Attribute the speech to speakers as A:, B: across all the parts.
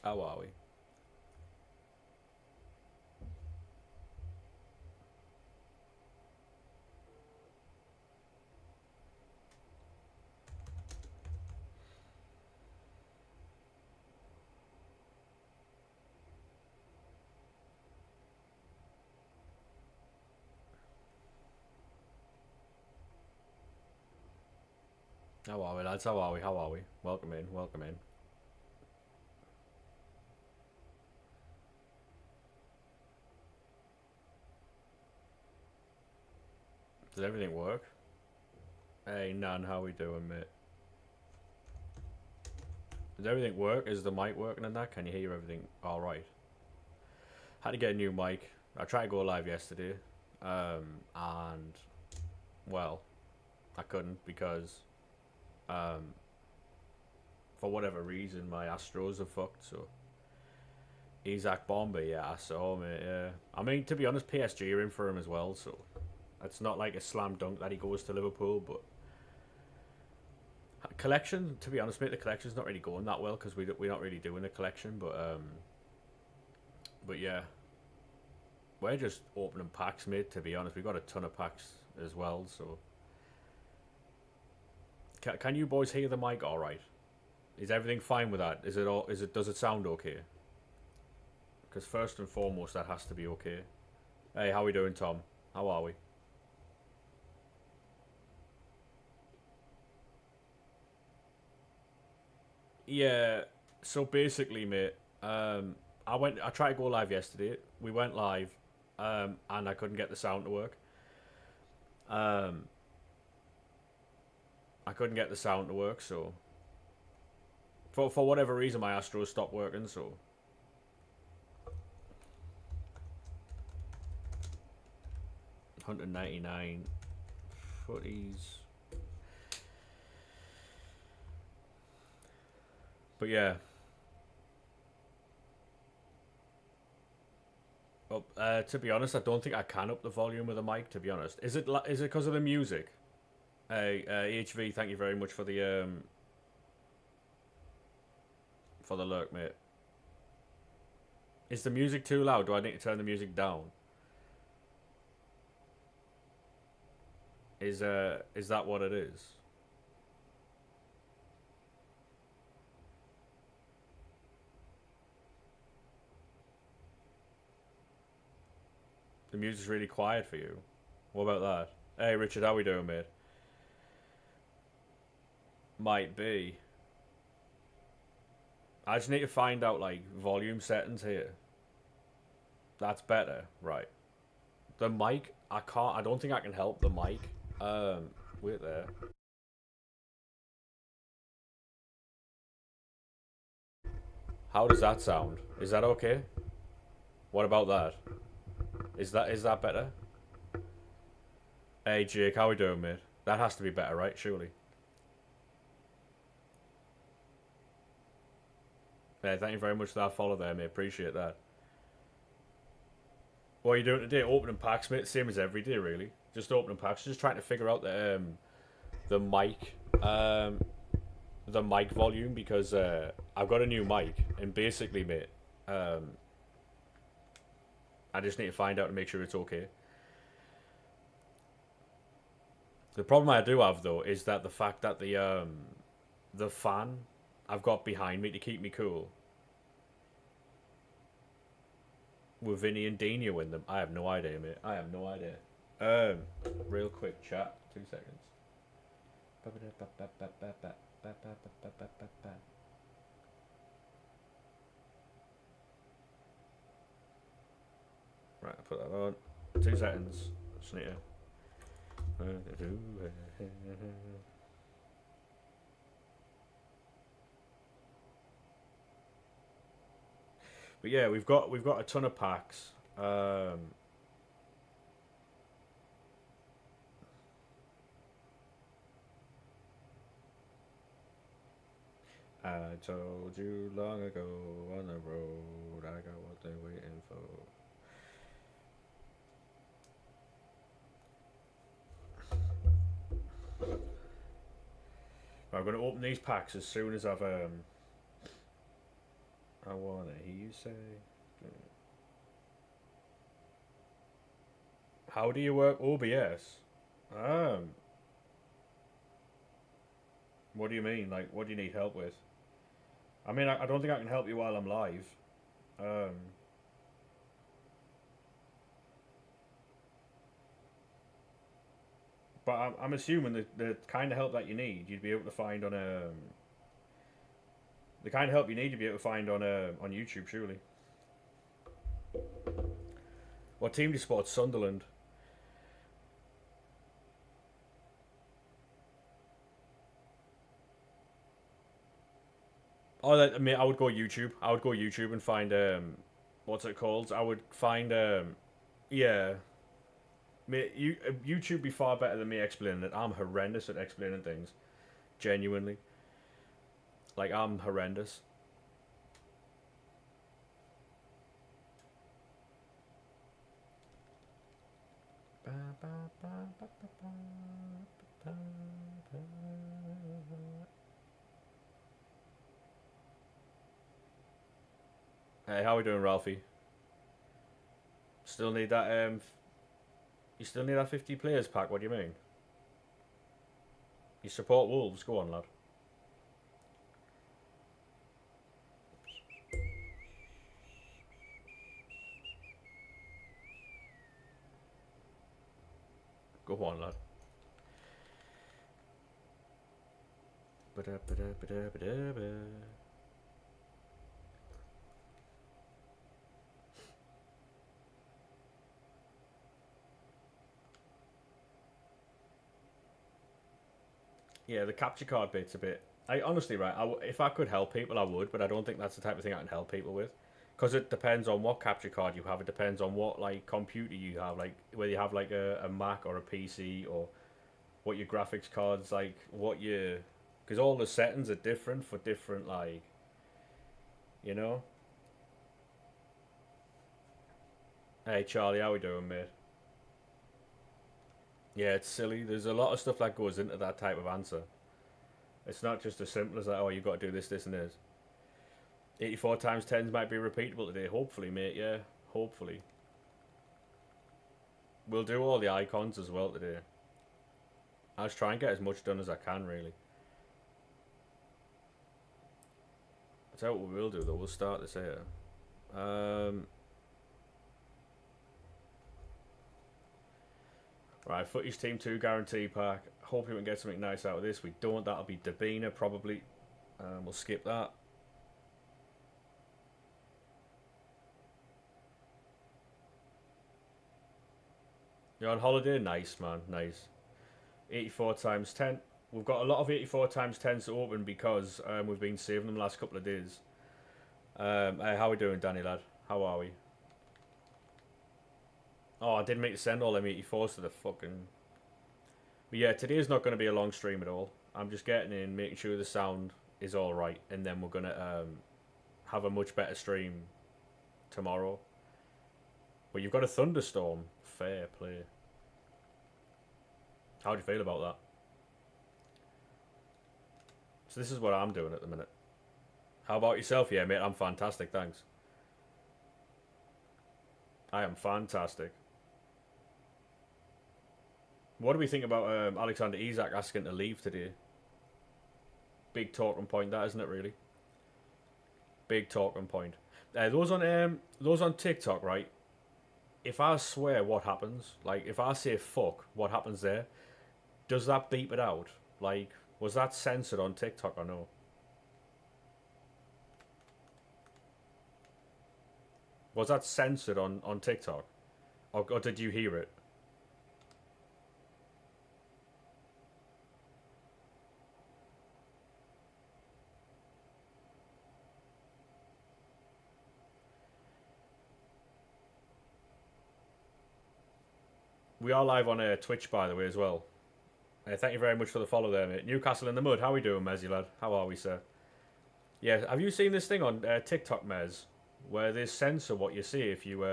A: How are we? How are we, lads? How are we? How are we? Welcome in. Welcome in. Does everything work? Hey, Nan, how we doing, mate? Does everything work? Is the mic working and that? Can you hear everything alright? Had to get a new mic. I tried to go live yesterday. And, well, I couldn't because, um, for whatever reason, my Astros are fucked, so. Isaac Bomber, yeah, I saw, mate, yeah. I mean, to be honest, PSG are in for him as well, so. It's not like a slam dunk that he goes to Liverpool, but collection, to be honest, mate, the collection's not really going that well because we're not really doing a collection, but yeah, we're just opening packs, mate. To be honest, we got a ton of packs as well. So, can you boys hear the mic all right? Is everything fine with that? Is it all? Is it? Does it sound okay? Because first and foremost, that has to be okay. Hey, how we doing, Tom? How are we? Yeah. So basically, mate, I tried to go live yesterday. We went live, and I couldn't get the sound to work. Um, I couldn't get the sound to work, so for whatever reason, my Astros stopped working. So 199 footies, but yeah. Well, to be honest, I don't think I can up the volume with the mic. To be honest, is it because of the music? Hey, HV, thank you very much for the lurk, mate. Is the music too loud? Do I need to turn the music down? Is that what it is? The music's really quiet for you. What about that? Hey, Richard, how we doing, mate? Might be. I just need to find out like volume settings here. That's better, right? The mic, I can't. I don't think I can help the mic. Wait there. How does that sound? Is that okay? What about that? Is that better? Hey Jake, how we doing, mate? That has to be better, right? Surely. Hey, thank you very much for that follow there, mate. Appreciate that. What are you doing today? Opening packs, mate. Same as every day, really. Just opening packs. Just trying to figure out the mic um the mic volume because I've got a new mic and basically, mate, um I just need to find out to make sure it's okay. The problem I do have though is that the fact that the fan I've got behind me to keep me cool with Vinny and Dino in them. I have no idea, mate. I have no idea. Um, real quick chat. 2 seconds. Right, I put that on. 2 seconds. Just need to. But yeah, we've got a ton of packs. I told you long ago on the road I got what they're waiting for. I'm gonna open these packs as soon as I've I wanna hear you say. How do you work OBS? Um, what do you mean? Like, what do you need help with? I mean, I don't think I can help you while I'm live. Um, but I'm assuming that the kind of help that you need, you'd be able to find on the kind of help you need to be able to find on YouTube, surely. What team do you support? Sunderland. Oh, I mean, I would go YouTube. I would go YouTube and find what's it called? I would find yeah. You YouTube be far better than me explaining it. I'm horrendous at explaining things. Genuinely, like I'm horrendous. Hey, how we doing, Ralphie? Still need that you still need that 50 players pack, what do you mean? You support Wolves, go on lad. Go on lad. Yeah, the capture card bit's a bit. I honestly, right, if I could help people, I would, but I don't think that's the type of thing I can help people with. Because it depends on what capture card you have. It depends on what like computer you have, like whether you have like a Mac or a PC, or what your graphics cards like, what you, because all the settings are different for different like, you know. Hey Charlie, how we doing, mate? Yeah, it's silly. There's a lot of stuff that goes into that type of answer. It's not just as simple as that. Oh, you've got to do this, this, and this. 84 times 10s might be repeatable today. Hopefully, mate. Yeah, hopefully. We'll do all the icons as well today. I'll just try and get as much done as I can, really. I'll tell you what we will do, though. We'll start this here. Right, Footies Team 2 guarantee pack. Hoping we can get something nice out of this. We don't. That'll be Dabina, probably. We'll skip that. You're on holiday? Nice, man. Nice. 84 times 10. We've got a lot of 84 times 10s to open because we've been saving them the last couple of days. Hey, how we doing, Danny, lad? How are we? Oh, I didn't make to send all them 84s to the fucking... But yeah, today's not going to be a long stream at all. I'm just getting in, making sure the sound is alright, and then we're going to have a much better stream tomorrow. Well, you've got a thunderstorm. Fair play. How do you feel about that? So this is what I'm doing at the minute. How about yourself? Yeah, mate, I'm fantastic, thanks. I am fantastic. What do we think about Alexander Isak asking to leave today? Big talking point, that, isn't it, really? Big talking point. Those on TikTok, right? If I swear, what happens? Like, if I say fuck, what happens there? Does that beep it out? Like, was that censored on TikTok or no? Was that censored on TikTok? Or did you hear it? We are live on Twitch, by the way, as well. Thank you very much for the follow there, mate. Newcastle in the mud. How we doing, Mezzy lad? How are we, sir? Yeah, have you seen this thing on TikTok, Mez, where they censor what you see if you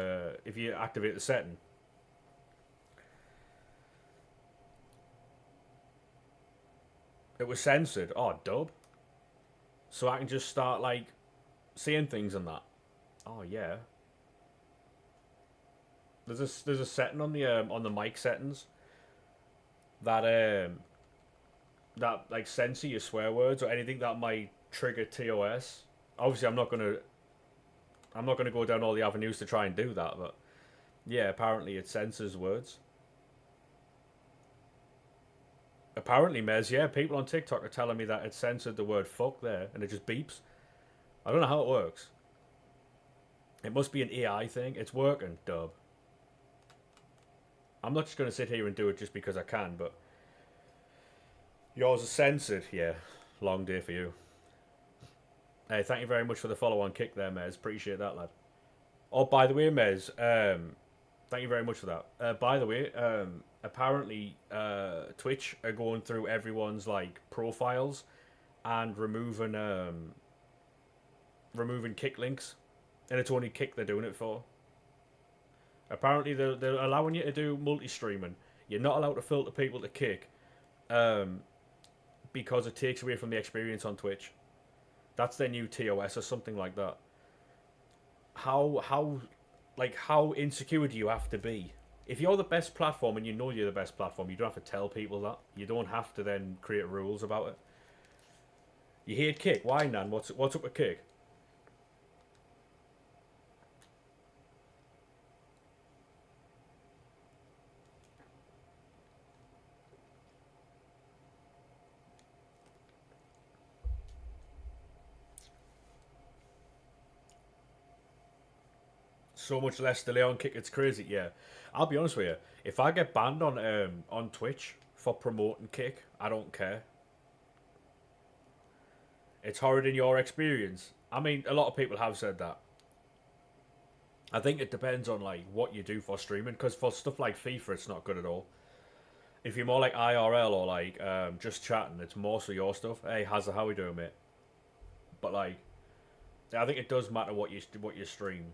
A: activate the setting? It was censored. Oh, dub. So I can just start like seeing things and that. Oh yeah. There's a setting on the mic settings that that like censor your swear words or anything that might trigger TOS. Obviously, I'm not gonna go down all the avenues to try and do that, but yeah, apparently it censors words. Apparently, Mez, yeah, people on TikTok are telling me that it censored the word fuck there and it just beeps. I don't know how it works. It must be an AI thing. It's working, dub. I'm not just going to sit here and do it just because I can, but yours is censored. Yeah, long day for you. Hey, thank you very much for the follow on kick there, Mez. Appreciate that, lad. Oh, by the way, Mez, thank you very much for that. By the way, apparently Twitch are going through everyone's like profiles and removing kick links, and it's only kick they're doing it for. Apparently they're allowing you to do multi-streaming. You're not allowed to filter people to kick, because it takes away from the experience on Twitch. That's their new TOS or something like that. How insecure do you have to be? If you're the best platform and you know you're the best platform, you don't have to tell people that. You don't have to then create rules about it. You hate kick? Why, Nan? What's up with kick? So much less delay on kick, it's crazy. Yeah, I'll be honest with you. If I get banned on Twitch for promoting kick, I don't care. It's horrid in your experience. I mean, a lot of people have said that. I think it depends on like what you do for streaming, because for stuff like FIFA, it's not good at all. If you're more like IRL or like just chatting, it's more so your stuff. Hey, Hazza, how we doing, mate? But like, I think it does matter what you stream.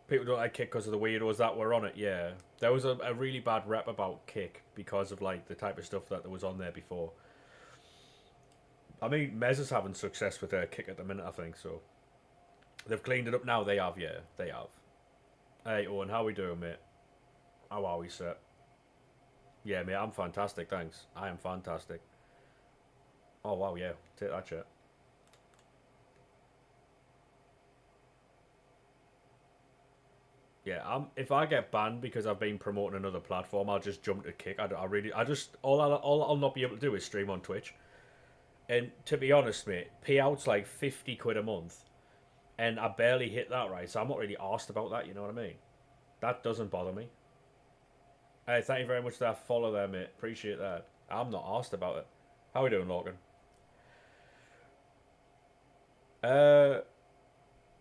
A: People don't like kick because of the weirdos that were on it. Yeah, there was a really bad rep about kick because of like the type of stuff that was on there before. I mean, Mez is having success with their kick at the minute, I think, so. They've cleaned it up now, they have, yeah, they have. Hey, Owen, how we doing, mate? How are we, sir? Yeah, mate, I'm fantastic, thanks. I am fantastic. Oh, wow, yeah, take that shit. Yeah, if I get banned because I've been promoting another platform, I'll just jump to kick. All I'll not be able to do is stream on Twitch. And to be honest, mate, payouts like 50 quid a month, and I barely hit that, right? So I'm not really asked about that, you know what I mean? That doesn't bother me. Hey, thank you very much for that follow there, mate. Appreciate that. I'm not asked about it. How we doing, Logan?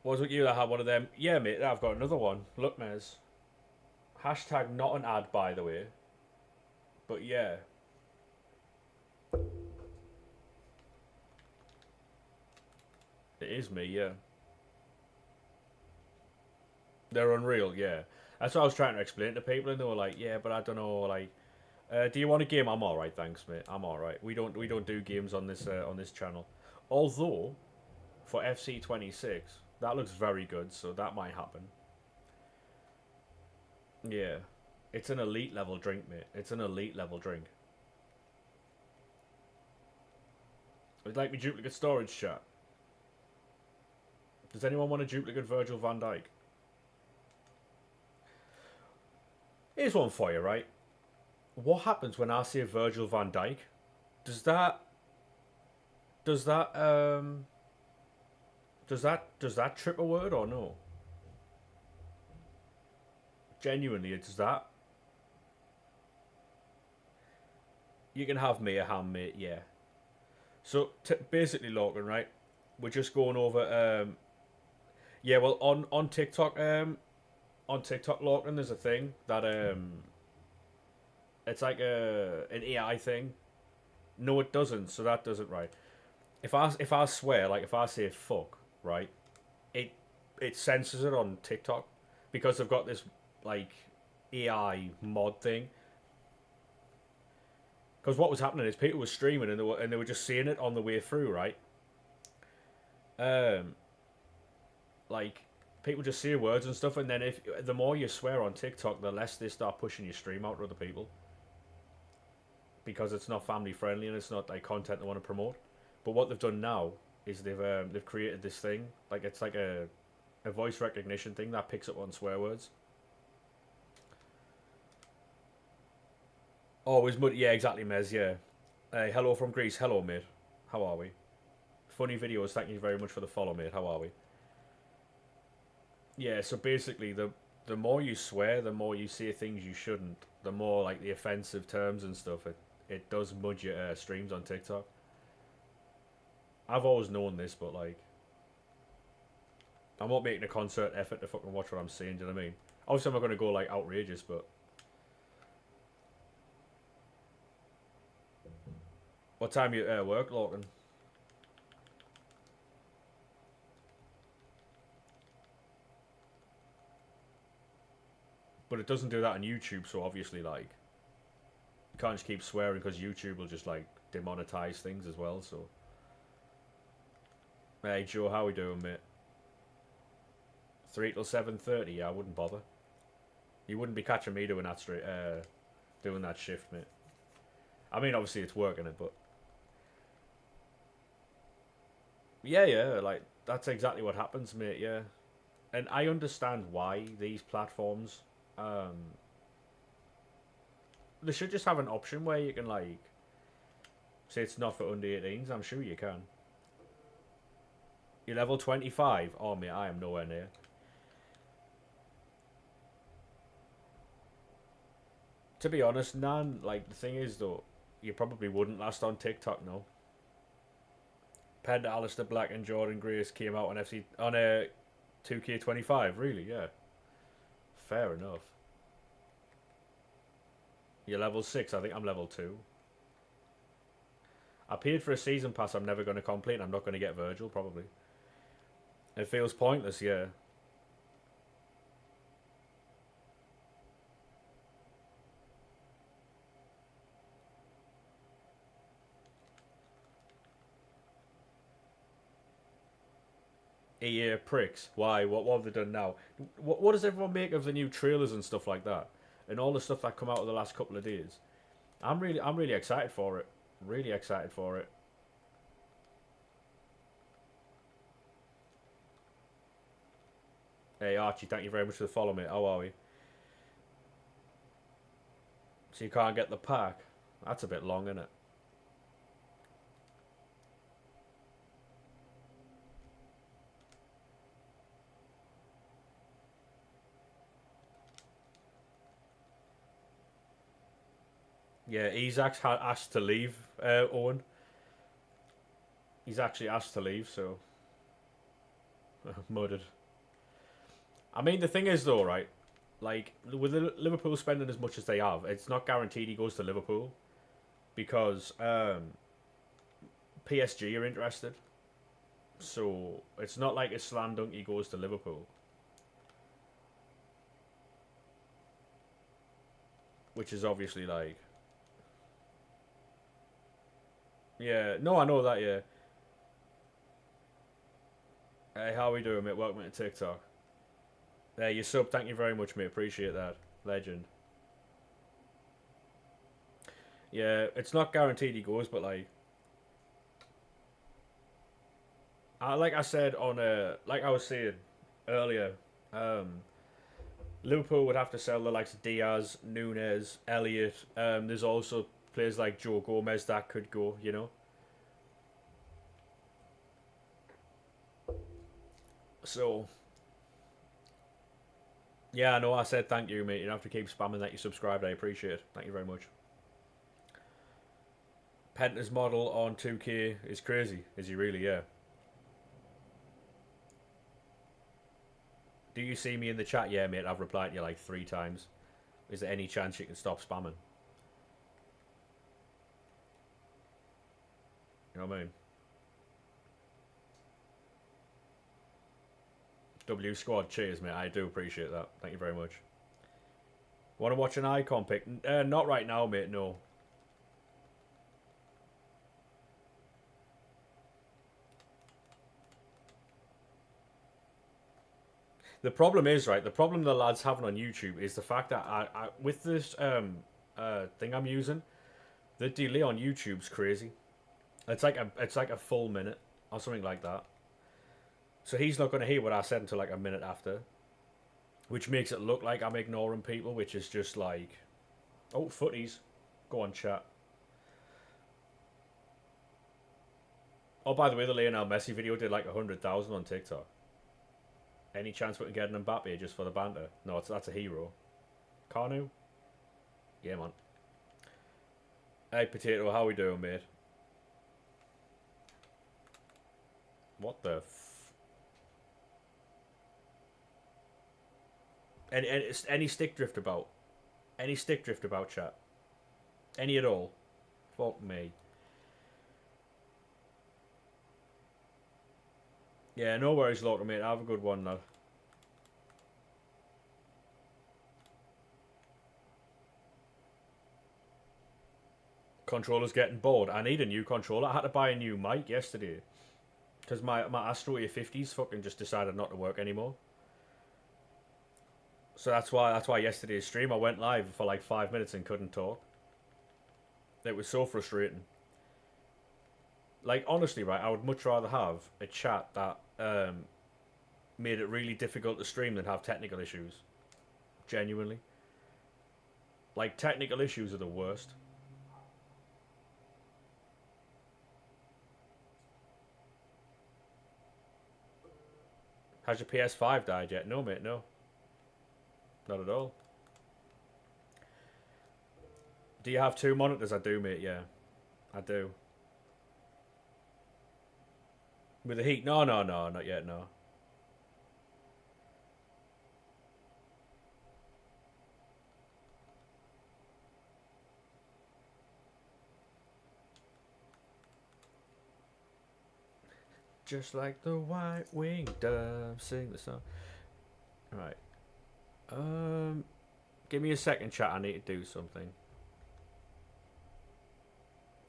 A: Was it you that had one of them? Yeah, mate, I've got another one. Look, Mez. Hashtag not an ad, by the way. But yeah. It is me, yeah. They're unreal, yeah. That's what I was trying to explain to people, and they were like, "Yeah, but I don't know, like, do you want a game?" I'm all right, thanks, mate. I'm all right. We don't do games on this channel. Although, for FC26, that looks very good, so that might happen. Yeah, it's an elite level drink, mate. It's an elite level drink. Would like me duplicate storage chat? Does anyone want a duplicate Virgil van Dijk? Here's one for you, right? What happens when I say Virgil van Dijk? Does that does that does that trip a word or no? Genuinely, does that? You can have me a ham, mate. Yeah. So basically, Logan, right? We're just going over. Yeah, well, on TikTok, Logan, there's a thing that it's like an AI thing. No, it doesn't. So that doesn't right. If I swear, like if I say fuck, right, it it censors it on TikTok because they've got this like AI mod thing. Because what was happening is people were streaming and they were just seeing it on the way through, right? Um, like people just see words and stuff, and then if the more you swear on TikTok, the less they start pushing your stream out to other people because it's not family friendly and it's not like content they want to promote. But what they've done now is they've created this thing like it's like a voice recognition thing that picks up on swear words. Oh, is mud? Yeah, exactly, Mez. Yeah. Hey, hello from Greece. Hello, mate. How are we? Funny videos. Thank you very much for the follow, mate. How are we? Yeah. So basically, the more you swear, the more you say things you shouldn't. The more like the offensive terms and stuff. It does mud your streams on TikTok. I've always known this, but like, I'm not making a concert effort to fucking watch what I'm saying. Do you know what I mean? Obviously, I'm not gonna go like outrageous, but what time you work, Lorcan? But it doesn't do that on YouTube, so obviously, like, you can't just keep swearing because YouTube will just like demonetize things as well. So, hey Joe, how we doing, mate? 3 till 7:30. Yeah, I wouldn't bother. You wouldn't be catching me doing that doing that shift, mate. I mean, obviously it's working it, but yeah, yeah, like that's exactly what happens, mate. Yeah, and I understand why these platforms, um, they should just have an option where you can like say it's not for under 18s. I'm sure you can. You're level 25. Oh, mate, I am nowhere near. To be honest, Nan, like the thing is though, you probably wouldn't last on TikTok, no. Ped, Alistair Black, and Jordan Grace came out on FC on a 2K25. Really, yeah. Fair enough. You're level 6. I think I'm level 2. I paid for a season pass. I'm never going to complete. I'm not going to get Virgil probably. It feels pointless, yeah. EA pricks. Why? What have they done now? What does everyone make of the new trailers and stuff like that, and all the stuff that come out of the last couple of days? I'm really excited for it. Really excited for it. Hey Archie, thank you very much for the follow, mate. How are we? So you can't get the pack. That's a bit long, isn't it? Yeah, Isaac's asked to leave, Owen. He's actually asked to leave, so murdered. I mean, the thing is, though, right? Like, with Liverpool spending as much as they have, it's not guaranteed he goes to Liverpool because PSG are interested. So it's not like a slam dunk he goes to Liverpool, which is obviously like, yeah. No, I know that. Yeah. Hey, how we doing, mate? Welcome to TikTok. Hey, you sub. Thank you very much, mate. Appreciate that. Legend. Yeah, it's not guaranteed he goes, but like I said on like I was saying earlier, um, Liverpool would have to sell the likes of Diaz, Nunes, Elliott. There's also players like Joe Gomez that could go. You know, so yeah, I know. I said thank you, mate. You don't have to keep spamming that you subscribed. I appreciate it. Thank you very much. Penta's model on 2K is crazy. Is he really? Yeah. Do you see me in the chat? Yeah, mate. I've replied to you like 3 times. Is there any chance you can stop spamming? You know what I mean? W squad, cheers, mate. I do appreciate that. Thank you very much. Want to watch an icon pick? Not right now, mate. No. The problem is, right, the problem the lads having on YouTube is the fact that with this thing I'm using, the delay on YouTube's crazy. It's like a full minute or something like that. So he's not going to hear what I said until like a minute after, which makes it look like I'm ignoring people, which is just like, oh, footies, go on, chat. Oh, by the way, the Lionel Messi video did like 100,000 on TikTok. Any chance we can get an Mbappe just for the banter? No, that's a hero. Carnu? Yeah, man. Hey, Potato, how we doing, mate? What the any stick drift about? Any stick drift about, chat? Any at all? Fuck me. Yeah, no worries, Locker, mate. Have a good one, lad. Controller's getting bored. I need a new controller. I had to buy a new mic yesterday. Because my Astro A50s fucking just decided not to work anymore. So that's why yesterday's stream I went live for like 5 minutes and couldn't talk. It was so frustrating. Like, honestly, right, I would much rather have a chat that made it really difficult to stream than have technical issues. Genuinely. Like, technical issues are the worst. Has your PS5 died yet? No, mate, no. Not at all. Do you have 2 monitors? I do, mate, yeah. I do. With the heat? No, not yet, no. Just like the white-winged dove, sing the song. Right. Give me a second, chat. I need to do something.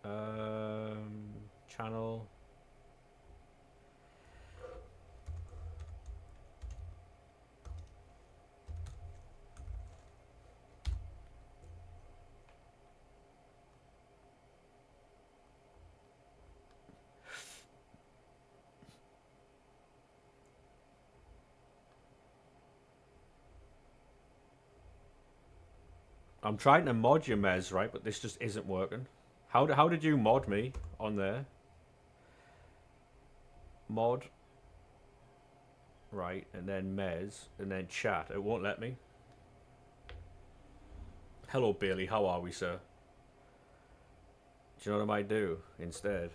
A: Channel. I'm trying to mod your Mez, right? But this just isn't working. How did you mod me on there? Mod. Right, and then Mez, and then chat. It won't let me. Hello, Bailey. How are we, sir? Do you know what I might do instead?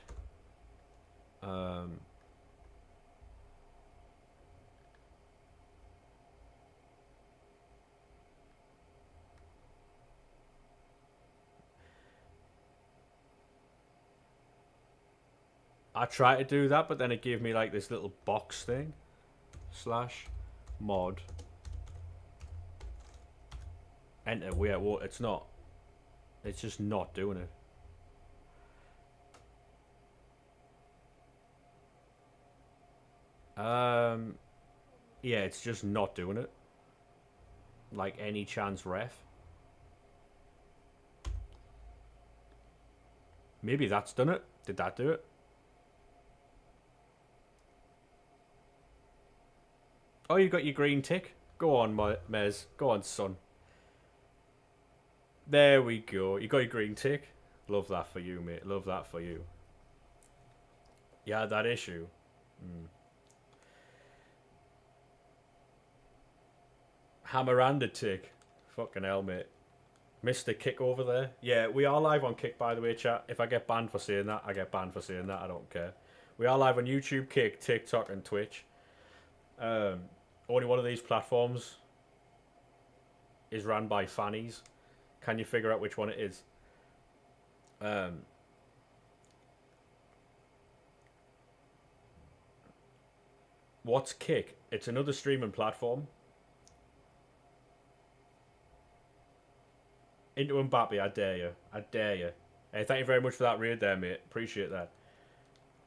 A: I tried to do that, but then it gave me like this little box thing. / mod. Enter. Well, it's not. It's just not doing it. Yeah, it's just not doing it. Like any chance ref. Maybe that's done it. Did that do it? Oh, you got your green tick? Go on, Mez. Go on, son. There we go. You got your green tick? Love that for you, mate. Love that for you. Yeah, that issue. Hammeranda tick. Fucking hell, mate. Mr. Kick over there. Yeah, we are live on Kick, by the way, chat. If I get banned for saying that, I get banned for saying that. I don't care. We are live on YouTube, Kick, TikTok, and Twitch. Only one of these platforms is ran by fannies. Can you figure out which one it is? What's Kick? It's another streaming platform. Into Mbappe, I dare you. I dare you. Hey, thank you very much for that raid there, mate. Appreciate that.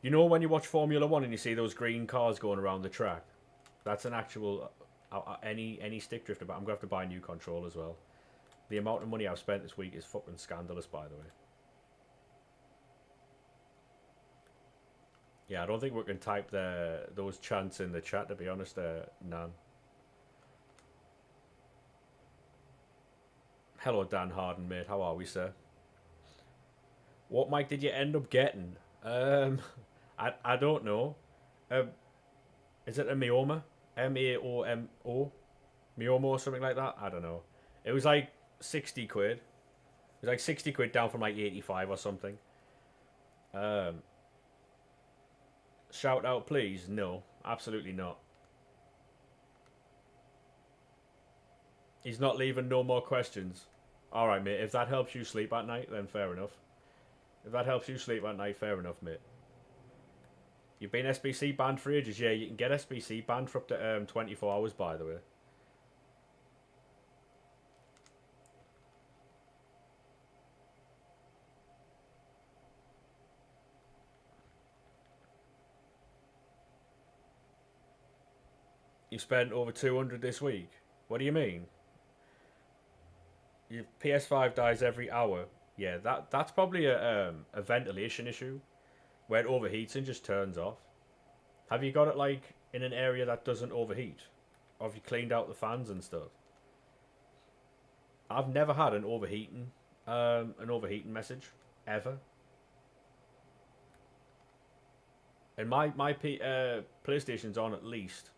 A: You know when you watch Formula 1 and you see those green cars going around the track? That's an actual any stick drifter, but I'm gonna have to buy a new controller as well. The amount of money I've spent this week is fucking scandalous, by the way. Yeah, I don't think we can type those chants in the chat, to be honest, Nan. Hello, Dan Harden, mate. How are we, sir? What mic did you end up getting? I don't know. Um, is it a Mioma? Maomo? Mioma or something like that? I don't know. It was like 60 quid. It was like 60 quid down from like 85 or something. Shout out, please? No, absolutely not. He's not leaving no more questions. Alright, mate. If that helps you sleep at night, then fair enough. If that helps you sleep at night, fair enough, mate. You've been SBC banned for ages. Yeah, you can get SBC banned for up to 24 hours, by the way. You spent over 200 this week. What do you mean? Your PS5 dies every hour. Yeah, that's probably a ventilation issue where it overheats and just turns off. Have you got it like in an area that doesn't overheat? Or have you cleaned out the fans and stuff? I've never had an overheating message ever. And my PlayStation's on at least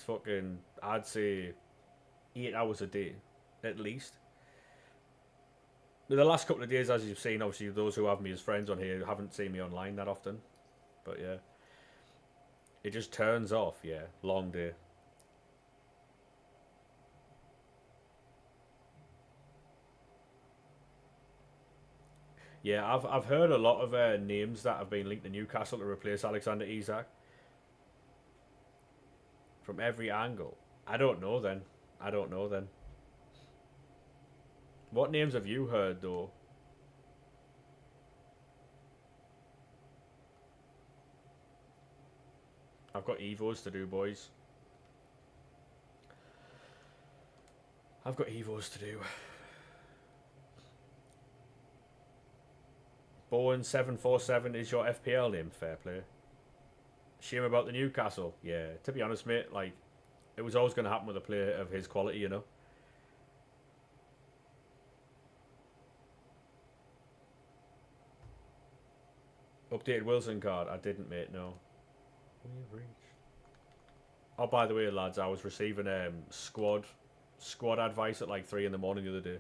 A: fucking, I'd say 8 hours a day, at least. But the last couple of days, as you've seen, obviously those who have me as friends on here haven't seen me online that often. But yeah, it just turns off. Yeah, long day. Yeah, I've heard a lot of names that have been linked to Newcastle to replace Alexander Isak from every angle. I don't know then. I don't know then. What names have you heard though? I've got Evos to do, boys. I've got Evos to do. Bowen747 is your FPL name, fair play. Shame about the Newcastle. Yeah, to be honest, mate, like, it was always going to happen with a player of his quality, you know. Updated Wilson card. I didn't, mate, no. We've reached. Oh, by the way, lads, I was receiving squad advice at like 3 in the morning the other day.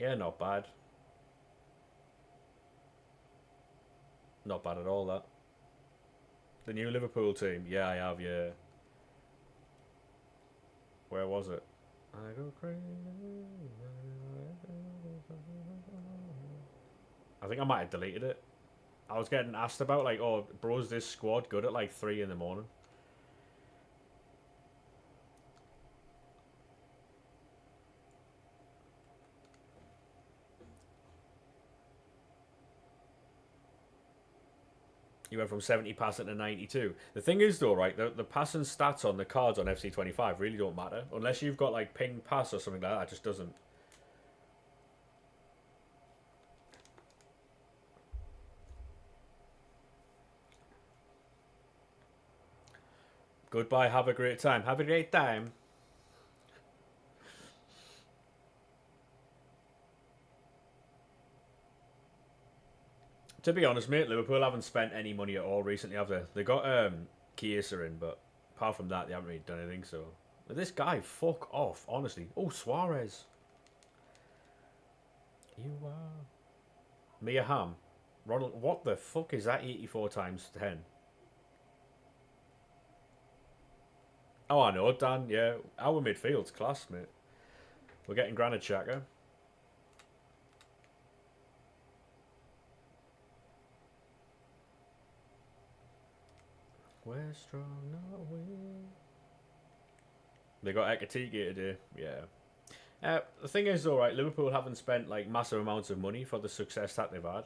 A: Yeah, not bad. Not bad at all, that. The new Liverpool team. Yeah, I have, yeah. Where was it? I go crazy. I think I might have deleted it. I was getting asked about, like, oh, bro's this squad good at like 3 in the morning? You went from 70 passing to 92. The thing is, though, right, the passing stats on the cards on FC25 really don't matter. Unless you've got, like, ping pass or something like that, it just doesn't. Goodbye, have a great time. Have a great time. To be honest, mate, Liverpool haven't spent any money at all recently, have they? They got Chiesa in, but apart from that, they haven't really done anything, so... But this guy, fuck off, honestly. Oh, Suarez. You are... Mia Hamm. Ronald, what the fuck is that 84 times 10? Oh, I know, Dan, yeah. Our midfield's class, mate. We're getting Granit Xhaka. We're strong, not we. They got Ekatike today, yeah. The thing is, though, right, Liverpool haven't spent like massive amounts of money for the success that they've had.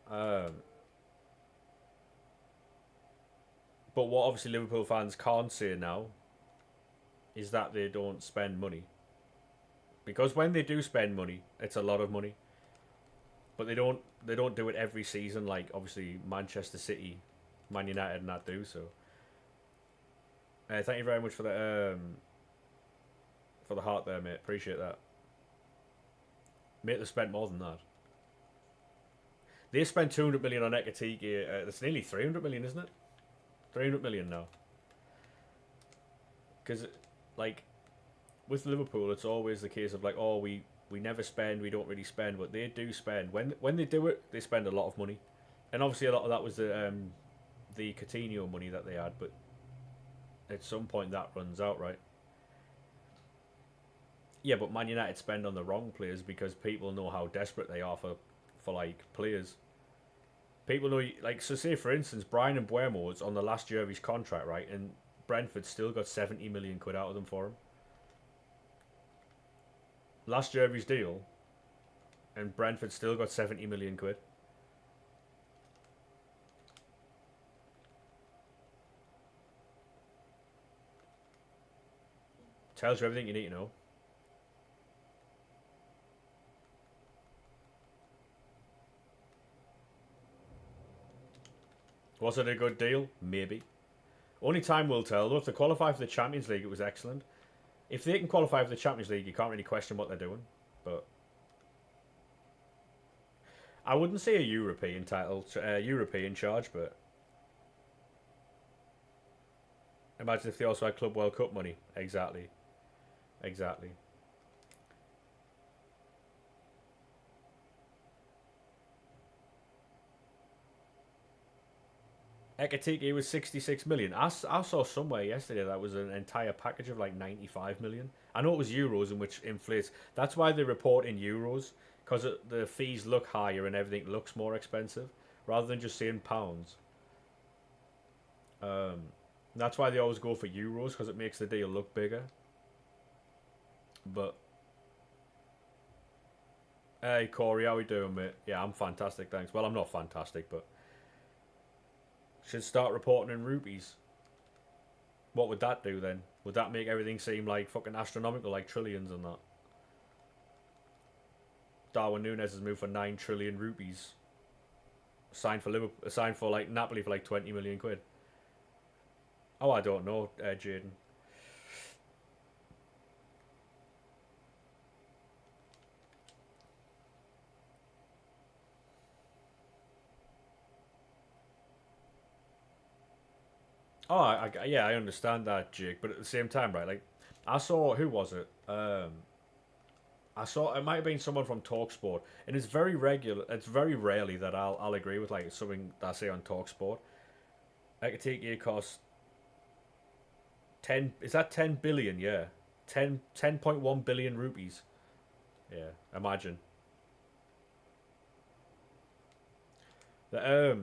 A: Um, but what obviously Liverpool fans can't say now is that they don't spend money, because when they do spend money, it's a lot of money. But they don't do it every season like obviously Manchester City, Man United, and that do so. Thank you very much for the heart there, mate. Appreciate that. Mate, they spent more than that. They spent 200 million on Ekatike. That's nearly 300 million, isn't it? 300 million now. Because, like, with Liverpool, it's always the case of like, oh, we never spend, we don't really spend, but they do spend. When they do it, they spend a lot of money, and obviously a lot of that was the Coutinho money that they had, but at some point that runs out, right? Yeah, but Man United spend on the wrong players because people know how desperate they are for like players. People know, like, so say for instance, Brian and was on the last year of his contract, right, and Brentford still got 70 million quid out of them for him. Last year of his deal, and Brentford still got 70 million quid. Tells you everything you need to know. Was it a good deal? Maybe. Only time will tell. Though, if they qualify for the Champions League, it was excellent. If they can qualify for the Champions League, you can't really question what they're doing. But I wouldn't say a European title, European charge, but imagine if they also had Club World Cup money. Exactly. Exactly. Ekatike was 66 million. I saw somewhere yesterday that was an entire package of like 95 million. I know it was euros, in which inflates. That's why they report in euros, because the fees look higher and everything looks more expensive, rather than just saying pounds. Um, that's why they always go for euros, because it makes the deal look bigger. But hey, Corey, how we doing, mate? Yeah, I'm fantastic, thanks. Well, I'm not fantastic, but should start reporting in rupees. What would that do then? Would that make everything seem like fucking astronomical, like trillions and that? Darwin Nunes has moved for 9 trillion rupees. Signed for Liverpool, signed for like Napoli for like 20 million quid. Oh, I don't know, Jaden. Oh, yeah, I understand that, Jake. But at the same time, right? Like, I saw, who was it? I saw, it might have been someone from Talksport, and it's very regular. It's very rarely that I'll agree with like something that I say on Talksport. I could take you cost 10. Is that 10 billion? Yeah, 10.1 billion rupees. Yeah, imagine. The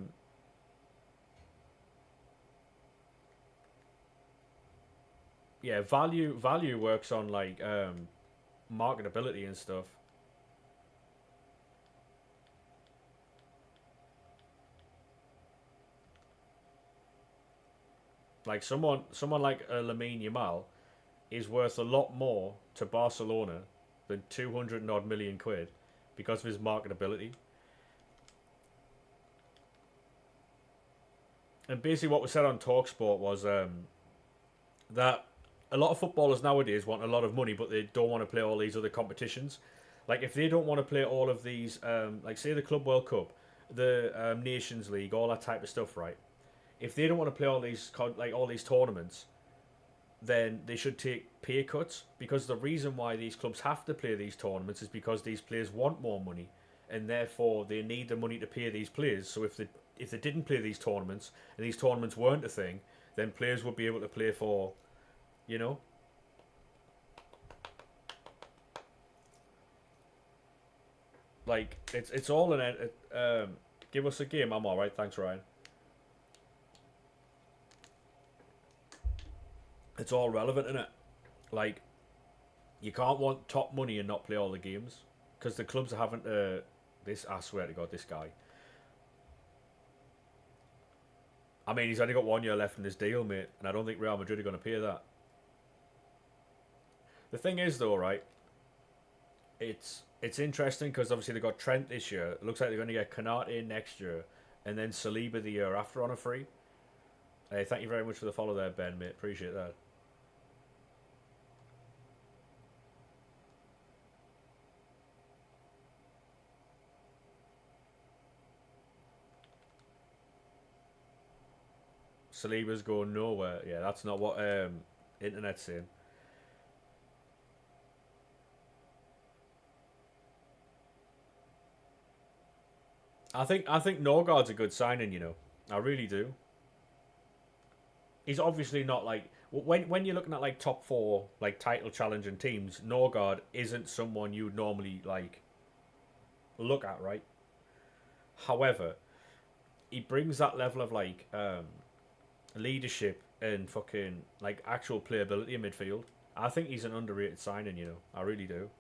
A: yeah, value works on like marketability and stuff. Like someone like Lamine Yamal is worth a lot more to Barcelona than 200 and odd million quid because of his marketability. And basically, what was said on Talksport was that a lot of footballers nowadays want a lot of money, but they don't want to play all these other competitions. Like if they don't want to play all of these, like say the Club World Cup, the Nations League, all that type of stuff, right? If they don't want to play all these like all these tournaments, then they should take pay cuts, because the reason why these clubs have to play these tournaments is because these players want more money, and therefore they need the money to pay these players. So if they didn't play these tournaments and these tournaments weren't a thing, then players would be able to play for, you know, like it's all in it. Give us a game. I'm all right. Thanks, Ryan. It's all relevant in it. Like you can't want top money and not play all the games, because the clubs are having to. This, I swear to God, this guy. I mean, he's only got 1 year left in his deal, mate, and I don't think Real Madrid are going to pay that. The thing is, though, right? It's interesting because obviously they got Trent this year. It looks like they're going to get Konate next year, and then Saliba the year after on a free. Hey, thank you very much for the follow there, Ben, mate. Appreciate that. Saliba's going nowhere. Yeah, that's not what internet's saying. I think Norgard's a good signing. You know, I really do. He's obviously not like when you're looking at like top four like title challenging teams. Norgard isn't someone you would normally like look at, right? However, he brings that level of like leadership and fucking like actual playability in midfield. I think he's an underrated signing. You know, I really do.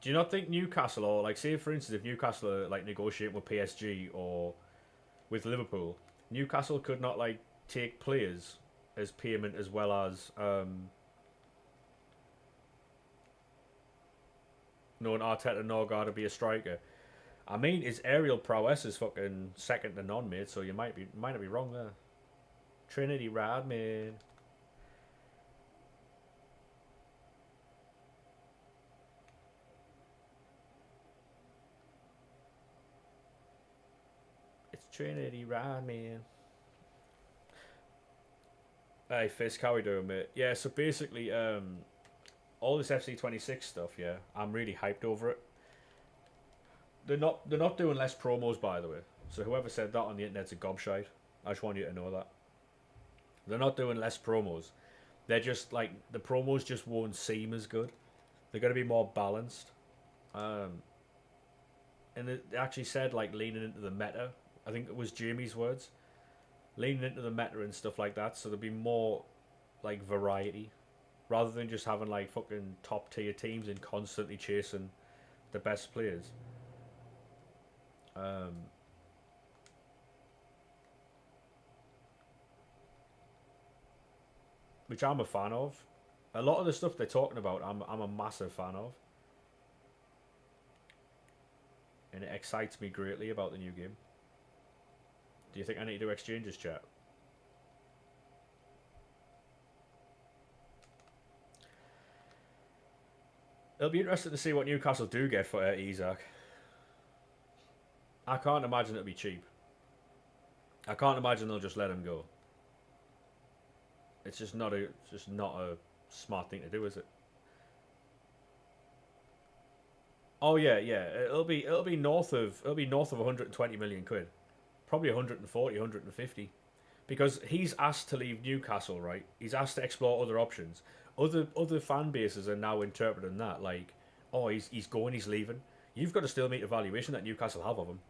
A: Do you not think Newcastle or like say for instance if Newcastle are like negotiating with PSG or with Liverpool, Newcastle could not like take players as payment as well as knowing Arteta and Norgard to be a striker. I mean, his aerial prowess is fucking second to none, mate. So you might not be wrong there. Trinity Rad, man. It's Trinity Rad, man. Hey Fisk, how we doing, mate? Yeah, so basically, all this FC26 stuff, yeah, I'm really hyped over it. They're not doing less promos, by the way. So whoever said that on the internet's a gobshite. I just want you to know that they're not doing less promos. They're just like the promos just won't seem as good. They're going to be more balanced. Um, and it actually said like leaning into the meta. I think it was Jamie's words, leaning into the meta and stuff like that. So there'll be more like variety rather than just having like fucking top tier teams and constantly chasing the best players. Um, which I'm a fan of. A lot of the stuff they're talking about, I'm a massive fan of, and it excites me greatly about the new game. Do you think I need to do exchanges, chat? It'll be interesting to see what Newcastle do get for Isak. I can't imagine it'll be cheap. I can't imagine they'll just let him go. It's just not a smart thing to do, is it? Oh yeah, yeah. It'll be north of 120 million quid. Probably 140, 150. Because he's asked to leave Newcastle, right? He's asked to explore other options. Other fan bases are now interpreting that like, oh, he's going, he's leaving. You've got to still meet the valuation that Newcastle have of him.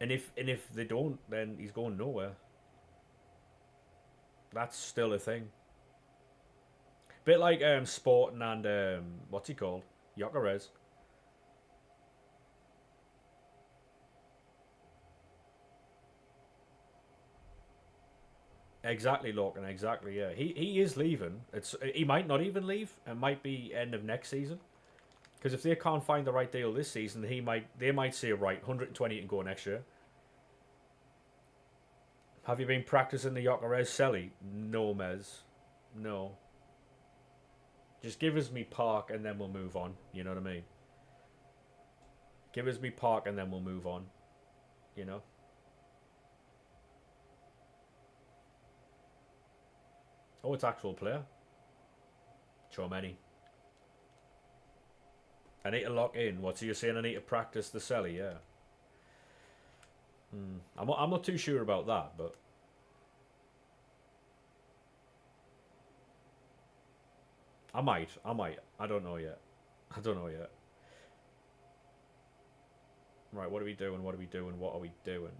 A: And if they don't, then he's going nowhere. That's still a thing. Bit like Sporting and what's he called? Jokeres. Exactly, Lorcan. Exactly. Yeah, he is leaving. He might not even leave. It might be end of next season. Because if they can't find the right deal this season, they might say right 120 and go next year. Have you been practicing the Jokeres Selly? No, Mez. No. Just give us me Park and then we'll move on. You know what I mean? Give us me Park and then we'll move on. You know? Oh, it's actual player. Show many. I need to lock in. What, so you're saying I need to practice the Selly? Yeah. I'm not too sure about that, but I might. I might. I don't know yet. I don't know yet. Right, what are we doing? What are we doing? What are we doing?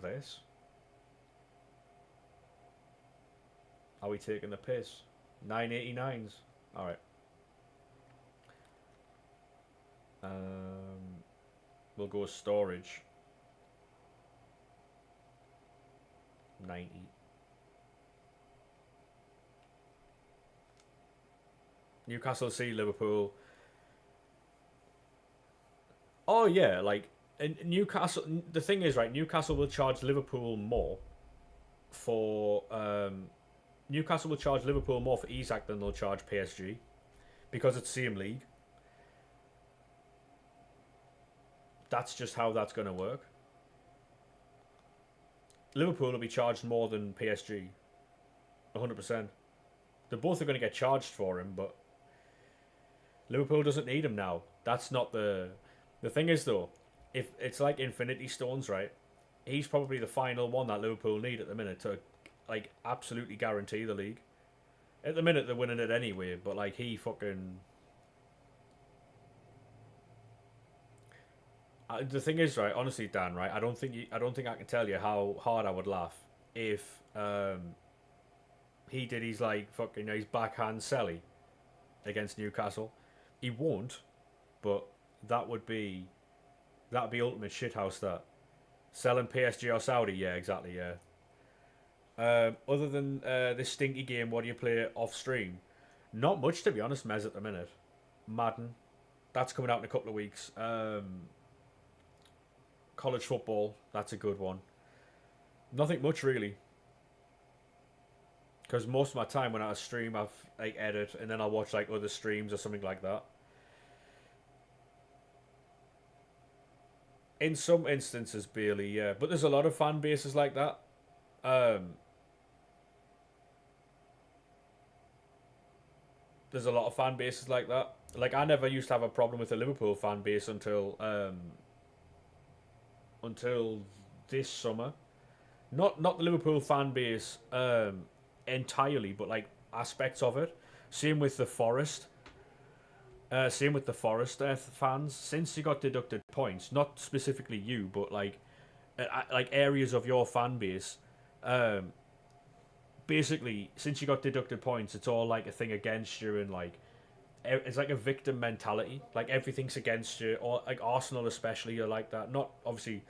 A: This? Are we taking the piss? 989s. All right. Um, we'll go with storage. 90. Newcastle C, Liverpool. Oh yeah, like in Newcastle. The thing is, right? Newcastle will charge Liverpool more for Newcastle will charge Liverpool more for Isak than they'll charge PSG because it's same league. That's just how that's going to work. Liverpool will be charged more than PSG, 100%. They both are going to get charged for him, but Liverpool doesn't need him now. That's not the. The thing is though, if it's like Infinity Stones, right? He's probably the final one that Liverpool need at the minute to, like, absolutely guarantee the league. At the minute they're winning it anyway, but like he fucking. The thing is, right? Honestly, Dan, right? I don't think I can tell you how hard I would laugh if he did his like fucking his backhand selly against Newcastle. He won't, but that would be ultimate shithouse. That selling PSG or Saudi, yeah, exactly, yeah. Other than this stinky game, what do you play off stream? Not much, to be honest, Mez, at the minute. Madden, that's coming out in a couple of weeks. College football, that's a good one. Nothing much really, because most of my time when I stream, I've like edit and then I'll watch like other streams or something like that. In some instances, barely, yeah, but there's a lot of fan bases like that. Um, there's a lot of fan bases like that. Like I never used to have a problem with the Liverpool fan base until this summer. Not the Liverpool fan base entirely, but like aspects of it. Same with the Forest. Same with the Forest fans. Since you got deducted points, not specifically you, but like areas of your fan base. Um, Basically, since you got deducted points, it's all like a thing against you, and like it's like a victim mentality. Like everything's against you, or like Arsenal especially are like that. Not obviously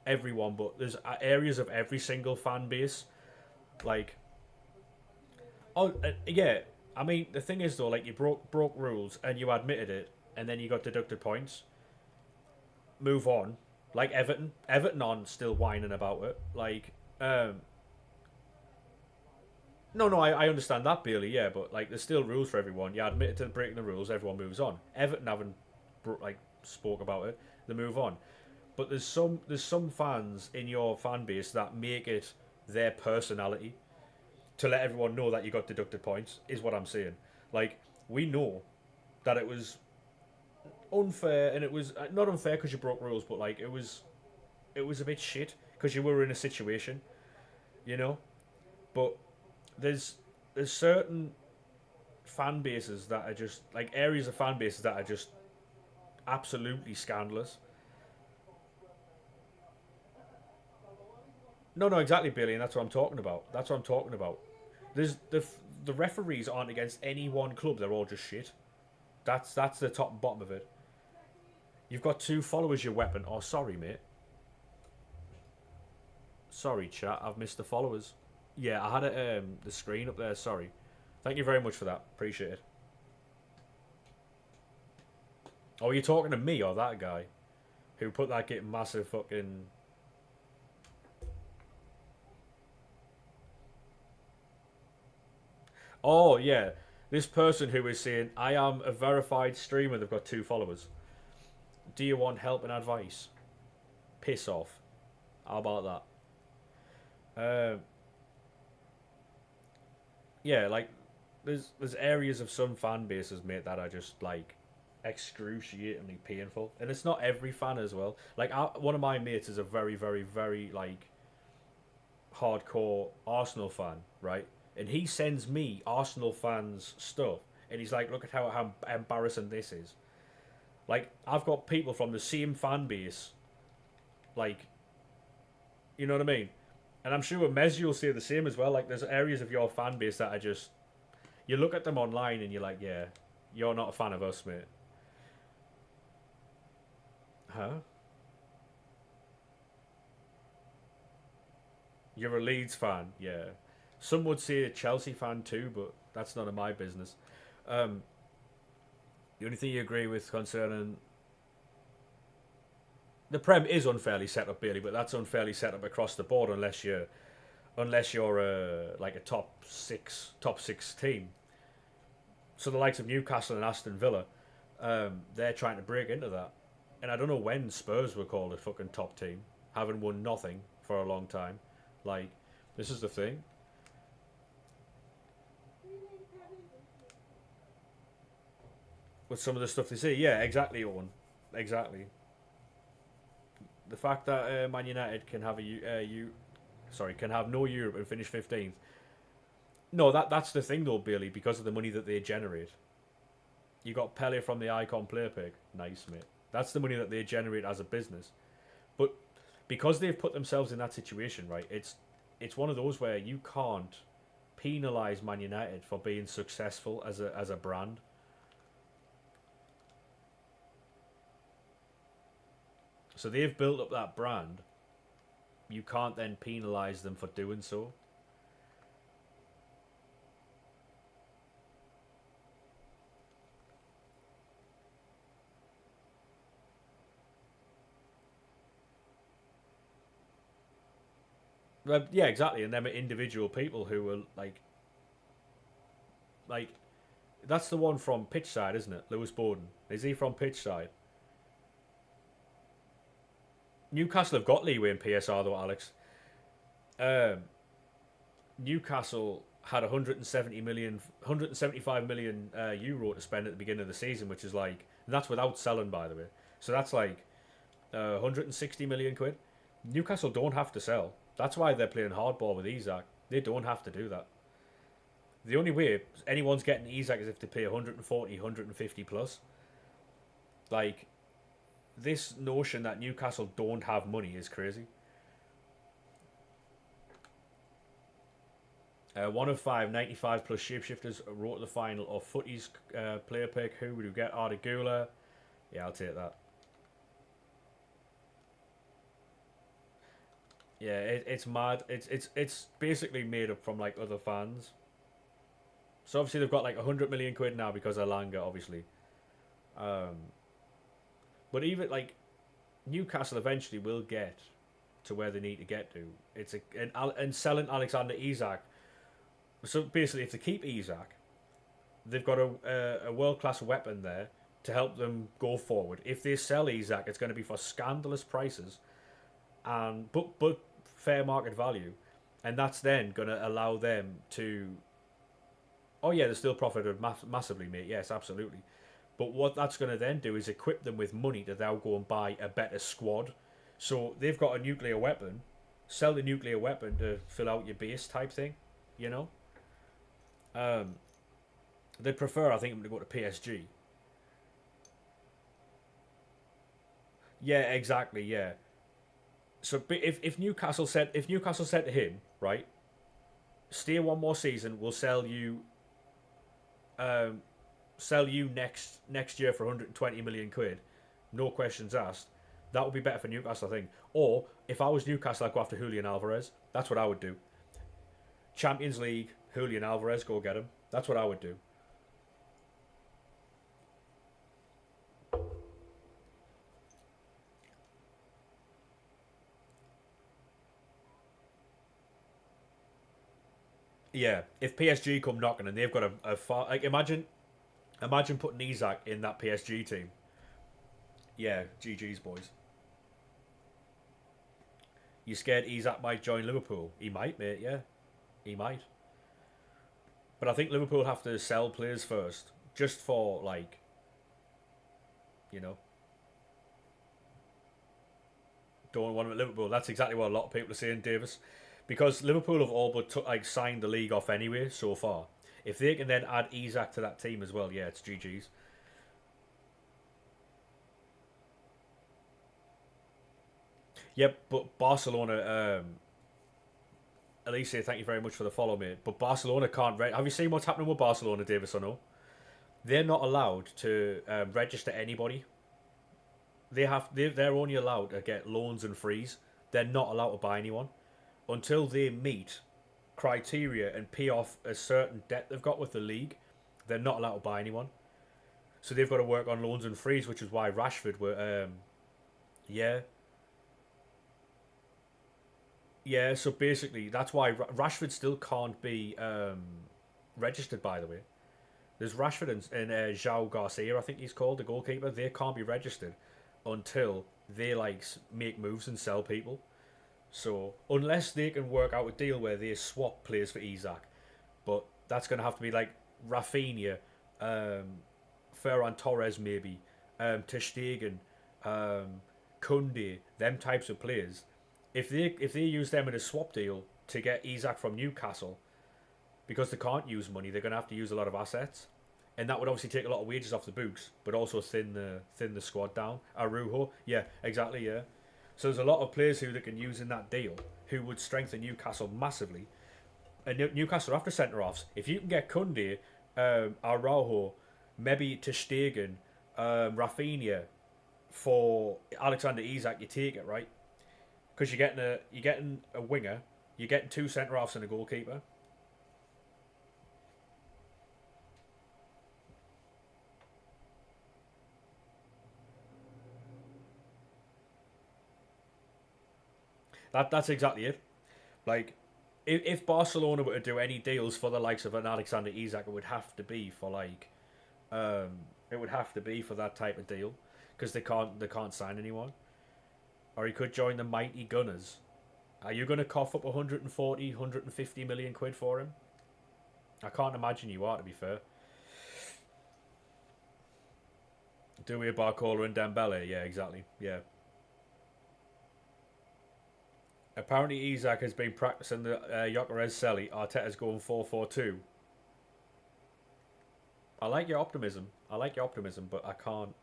A: everyone, but there's areas of every single fan base. Like, oh yeah, I mean the thing is though, like you broke rules and you admitted it, and then you got deducted points. Move on. Like Everton on still whining about it. Like, no, no, I understand that, Bailey. Yeah, but like there's still rules for everyone. You admit to breaking the rules, everyone moves on. Everton haven't like spoke about it. They move on. But there's some fans in your fan base that make it their personality to let everyone know that you got deducted points. Is what I'm saying. Like we know that it was unfair, and it was not unfair because you broke rules, but like it was a bit shit because you were in a situation, you know. But there's there's certain fan bases that are just like areas of fan bases that are just absolutely scandalous. No, no, exactly, Billy, and that's what I'm talking about. That's what I'm talking about. There's the referees aren't against any one club; they're all just shit. That's the top and bottom of it. You've got two followers, your weapon. Oh, sorry, mate. Sorry, chat. I've missed the followers. Yeah, I had the screen up there. Sorry. Thank you very much for that. Appreciate it. Oh, are you talking to me or that guy who put that get massive fucking? Oh yeah, this person who is saying I am a verified streamer. They've got two followers. Do you want help and advice? Piss off. How about that? Yeah, like there's areas of some fan bases, mate, that are just like excruciatingly painful, and it's not every fan as well. Like one of my mates is a very, very, very like hardcore Arsenal fan, right? And he sends me Arsenal fans stuff, and he's like, "Look at how embarrassing this is." Like I've got people from the same fan base, like you know what I mean. And I'm sure Mez will say the same as well. Like there's areas of your fan base that are just You look at them online and you're like, yeah, you're not a fan of us, mate. Huh? You're a Leeds fan, yeah. Some would say a Chelsea fan too, but that's none of my business. Um, the only thing you agree with concerning the Prem is unfairly set up, Bailey, but that's unfairly set up across the board unless you're like a top six team. So the likes of Newcastle and Aston Villa, they're trying to break into that. And I don't know when Spurs were called a fucking top team, having won nothing for a long time. Like, this is the thing. With some of the stuff they say, yeah, exactly, Owen. Exactly. The fact that Man United can have can have no Europe and finish 15th. No, that's the thing though, Bailey, because of the money that they generate. You got Pele from the Icon Player Pick. Nice, mate. That's the money that they generate as a business. But because they've put themselves in that situation, right? It's one of those where you can't penalise Man United for being successful as a brand. So they've built up that brand. You can't then penalise them for doing so. Yeah, exactly. And them are individual people who are like that's the one from pitch side, isn't it? Lewis Bowden. Is he from pitch side? Newcastle have got leeway in PSR though, Alex. Um, Newcastle had 170 million, 175 million euro to spend at the beginning of the season, which is like, and that's without selling, by the way. So that's like 160 million quid. Newcastle don't have to sell. That's why they're playing hardball with Isak. They don't have to do that. The only way anyone's getting Isak is if they pay 140, 150 plus. Like, this notion that Newcastle don't have money is crazy. One of five 95 plus shapeshifters wrote the final of Footies player pick. Who would you get? Artigula. Yeah, I'll take that. Yeah, it's mad. It's basically made up from like other fans. So obviously they've got like 100 million quid now because of Langa, obviously. Um, but even like Newcastle eventually will get to where they need to get to. It's a and selling Alexander Isak. So basically, if they keep Isak, they've got a world class weapon there to help them go forward. If they sell Isak, it's going to be for scandalous prices and but fair market value, and that's then going to allow them to. Oh yeah, they're still profited massively, mate. Yes, absolutely. But what that's going to then do is equip them with money to now go and buy a better squad. So they've got a nuclear weapon. Sell the nuclear weapon to fill out your base type thing, you know. Um, they prefer, I think, them to go to PSG. Yeah, exactly. Yeah. So if Newcastle said to him, right, stay one more season, we'll um, sell you next year for 120 million quid, no questions asked. That would be better for Newcastle, I think. Or if I was Newcastle, I'd go after Julian Alvarez. That's what I would do. Champions League, Julian Alvarez, go get him. That's what I would do. Yeah, if PSG come knocking and they've got a far like imagine putting Isak in that PSG team. Yeah, GG's boys. You scared Isak might join Liverpool? He might, mate. Yeah, he might. But I think Liverpool have to sell players first, just for like you know don't want him at Liverpool. That's exactly what a lot of people are saying, Davis, because Liverpool have all but signed the league off anyway so far. If they can then add Isak to that team as well, yeah, it's GG's. Yep, but Barcelona Alicia, thank you very much for the follow, mate. But Barcelona can't. Have you seen what's happening with Barcelona, Davis, or no? They're not allowed to register anybody. They're only allowed to get loans and frees. They're not allowed to buy anyone until they meet criteria and pay off a certain debt they've got with the league. They're not allowed to buy anyone. So they've got to work on loans and frees, which is why Rashford were, yeah, yeah. So basically, that's why Rashford still can't be registered. By the way, there's Rashford and João Garcia, I think he's called, the goalkeeper. They can't be registered until they like make moves and sell people. So unless they can work out a deal where they swap players for Isaac, but that's going to have to be like Rafinha, um, Ferran Torres maybe, Ter Stegen, Kunde, them types of players. If they use them in a swap deal to get Isaac from Newcastle, because they can't use money, they're going to have to use a lot of assets, and that would obviously take a lot of wages off the books, but also thin the squad down. Arujo, yeah, exactly, yeah. So there's a lot of players who they can use in that deal who would strengthen Newcastle massively. And Newcastle after centre offs, if you can get Kunde, Araujo, maybe Ter Stegen, Rafinha for Alexander Isak, you take it, right? Because you're getting a winger, you're getting two centre offs and a goalkeeper. That's exactly it. Like, if Barcelona were to do any deals for the likes of an Alexander Isak, it would have to be for like, um, it would have to be for that type of deal, because they can't sign anyone. Or he could join the mighty Gunners. Are you going to cough up 140, 150 million quid for him? I can't imagine you are, to be fair. Do we Barcola and Dembele? Yeah, exactly. Yeah. Apparently, Isak has been practicing the Jokeres Selly. Arteta's going 4-4-2. I like your optimism. But I can't.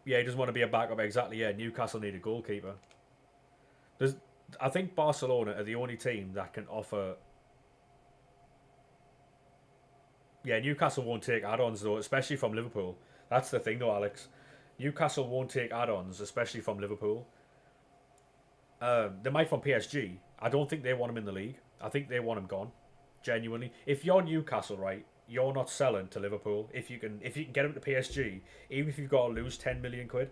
A: Yeah, he doesn't want to be a backup. Exactly. Yeah, Newcastle need a goalkeeper. There's, I think Barcelona are the only team that can offer. Yeah, Newcastle won't take add-ons though, especially from Liverpool. That's the thing though, Alex. Newcastle won't take add-ons, especially from Liverpool. They might from PSG. I don't think they want him in the league. I think they want him gone. Genuinely, if you're Newcastle, right, you're not selling to Liverpool. If you can get him to PSG, even if you've got to lose 10 million quid,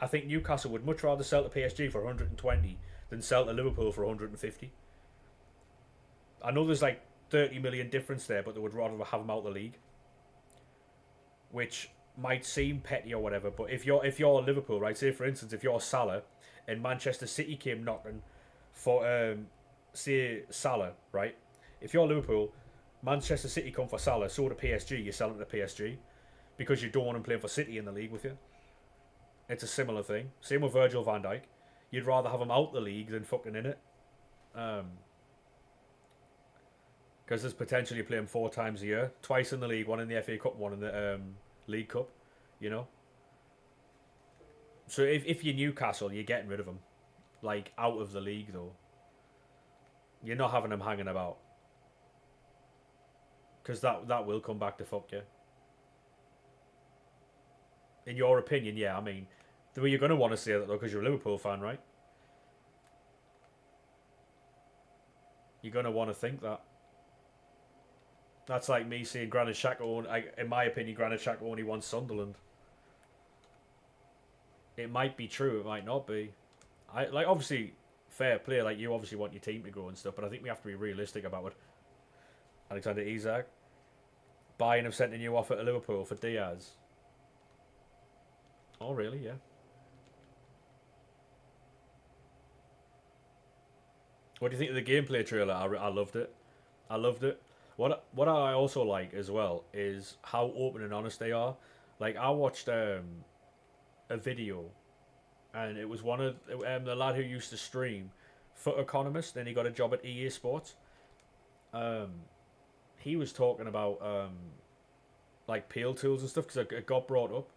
A: I think Newcastle would much rather sell to PSG for 120 than sell to Liverpool for 150. I know there's like 30 million difference there, but they would rather have him out of the league, which might seem petty or whatever. But if you're Liverpool, right, say for instance, if you're Salah and Manchester City came knocking for say Salah, right? If you're Liverpool, Manchester City come for Salah, so to PSG, you're selling to PSG because you don't want him playing for City in the league with you. It's a similar thing. Same with Virgil van Dijk. You'd rather have him out the league than fucking in it. Because there's potentially playing 4 times a year. Twice in the league, one in the FA Cup, one in the League Cup. You know? So if you're Newcastle, you're getting rid of him. Like, out of the league, though. You're not having him hanging about. Because that will come back to fuck you. In your opinion, yeah, I mean, the way you're going to want to say that, though, because you're a Liverpool fan, right? You're going to want to think that. That's like me saying Granit Xhaka, in my opinion, Granit Xhaka only wants Sunderland. It might be true, it might not be. Obviously, fair play, like, you obviously want your team to grow and stuff, but I think we have to be realistic about it. Alexander Isak. Bayern have sent a new offer to Liverpool for Diaz. Oh, really? Yeah. What do you think of the gameplay trailer? I loved it. I loved it. What I also like as well is how open and honest they are. Like, I watched a video, and it was one of the lad who used to stream Foot Economist, then he got a job at EA Sports. He was talking about like peel tools and stuff, because it got brought up,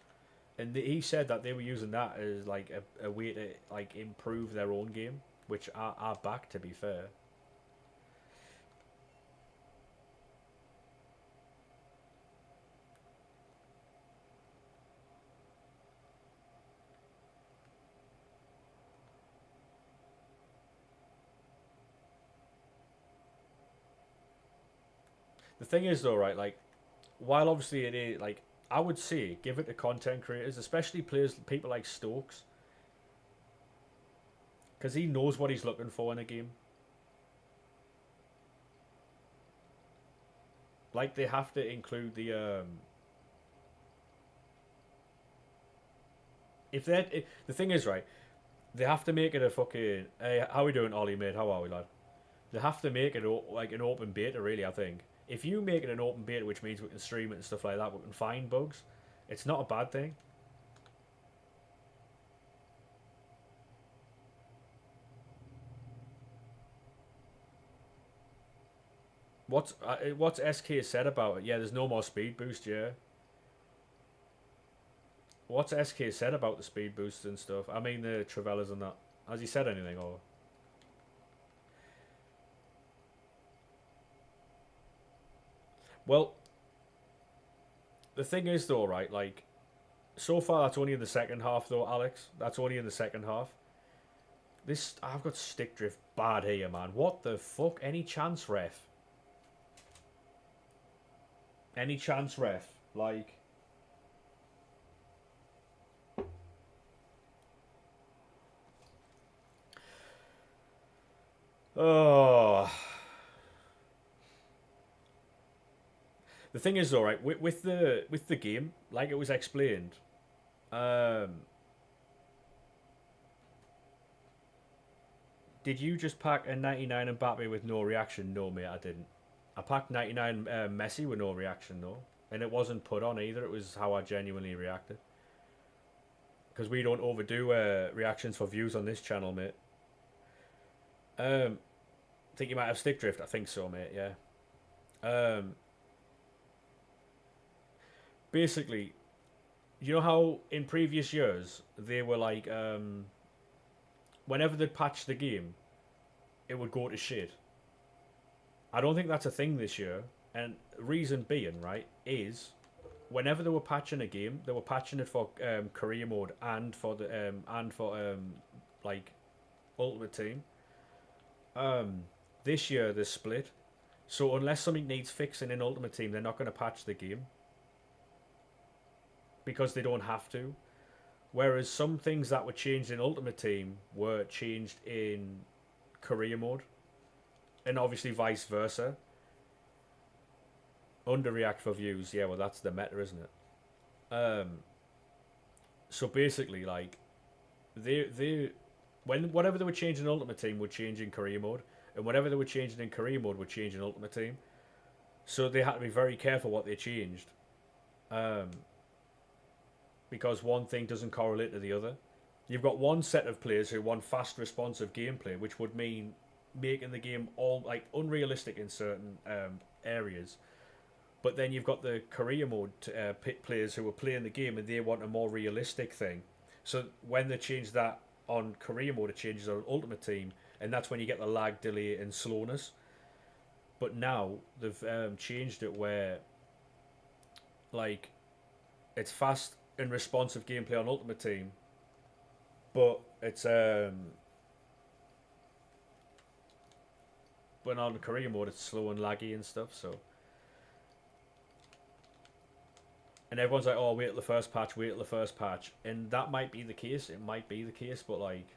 A: and he said that they were using that as like a way to like improve their own game. which are back, to be fair. The thing is, though, right, like, while obviously it is, like, I would say give it to content creators, especially players, people like Stokes, because he knows what he's looking for in a game. Like, they have to include the, if they the thing is, right, they have to make it a fucking, hey, how we doing, Ollie, mate? How are we, lad? They have to make it like an open beta, really. I think if you make it an open beta, which means we can stream it and stuff like that, we can find bugs. It's not a bad thing. What's SK said about it? Yeah, there's no more speed boost. Yeah. What's SK said about the speed boosts and stuff? I mean the Travellas and that. Has he said anything or? Well, the thing is though, right? Like, so far that's only in the second half though, Alex. That's only in the second half. This I've got stick drift bad here, man. What the fuck? Any chance, ref? Any chance, ref? Like, oh. The thing is, though, right, with the game, like it was explained, um, did you just pack a 99 Mbappe with no reaction? No, mate, I didn't. I packed 99 Messi with no reaction, though. And it wasn't put on either, it was how I genuinely reacted. Because we don't overdo reactions for views on this channel, mate. Think you might have stick drift? I think so, mate, yeah. Basically, you know how in previous years they were like, whenever they'd patch the game, it would go to shit. I don't think that's a thing this year, and reason being, right, is whenever they were patching a game, they were patching it for career mode and for like Ultimate Team. This year they're split, so unless something needs fixing in Ultimate Team, they're not going to patch the game because they don't have to. Whereas some things that were changed in Ultimate Team were changed in career mode, and obviously vice versa. Underreact for views, yeah, well that's the meta, isn't it? So basically, like, they when whatever they were changing in Ultimate Team would change in career mode, and whatever they were changing in career mode would change in Ultimate Team. So they had to be very careful what they changed, because one thing doesn't correlate to the other. You've got one set of players who want fast, responsive gameplay, which would mean making the game all like unrealistic in certain areas. But then you've got the career mode players who are playing the game and they want a more realistic thing. So when they change that on career mode, it changes on Ultimate Team, and that's when you get the lag, delay, and slowness. But now they've changed it where, like, it's fast and responsive gameplay on Ultimate Team, but it's but on career mode it's slow and laggy and stuff. So, and everyone's like, "Oh, wait till the first patch, wait till the first patch," and that might be the case. It might be the case, but like,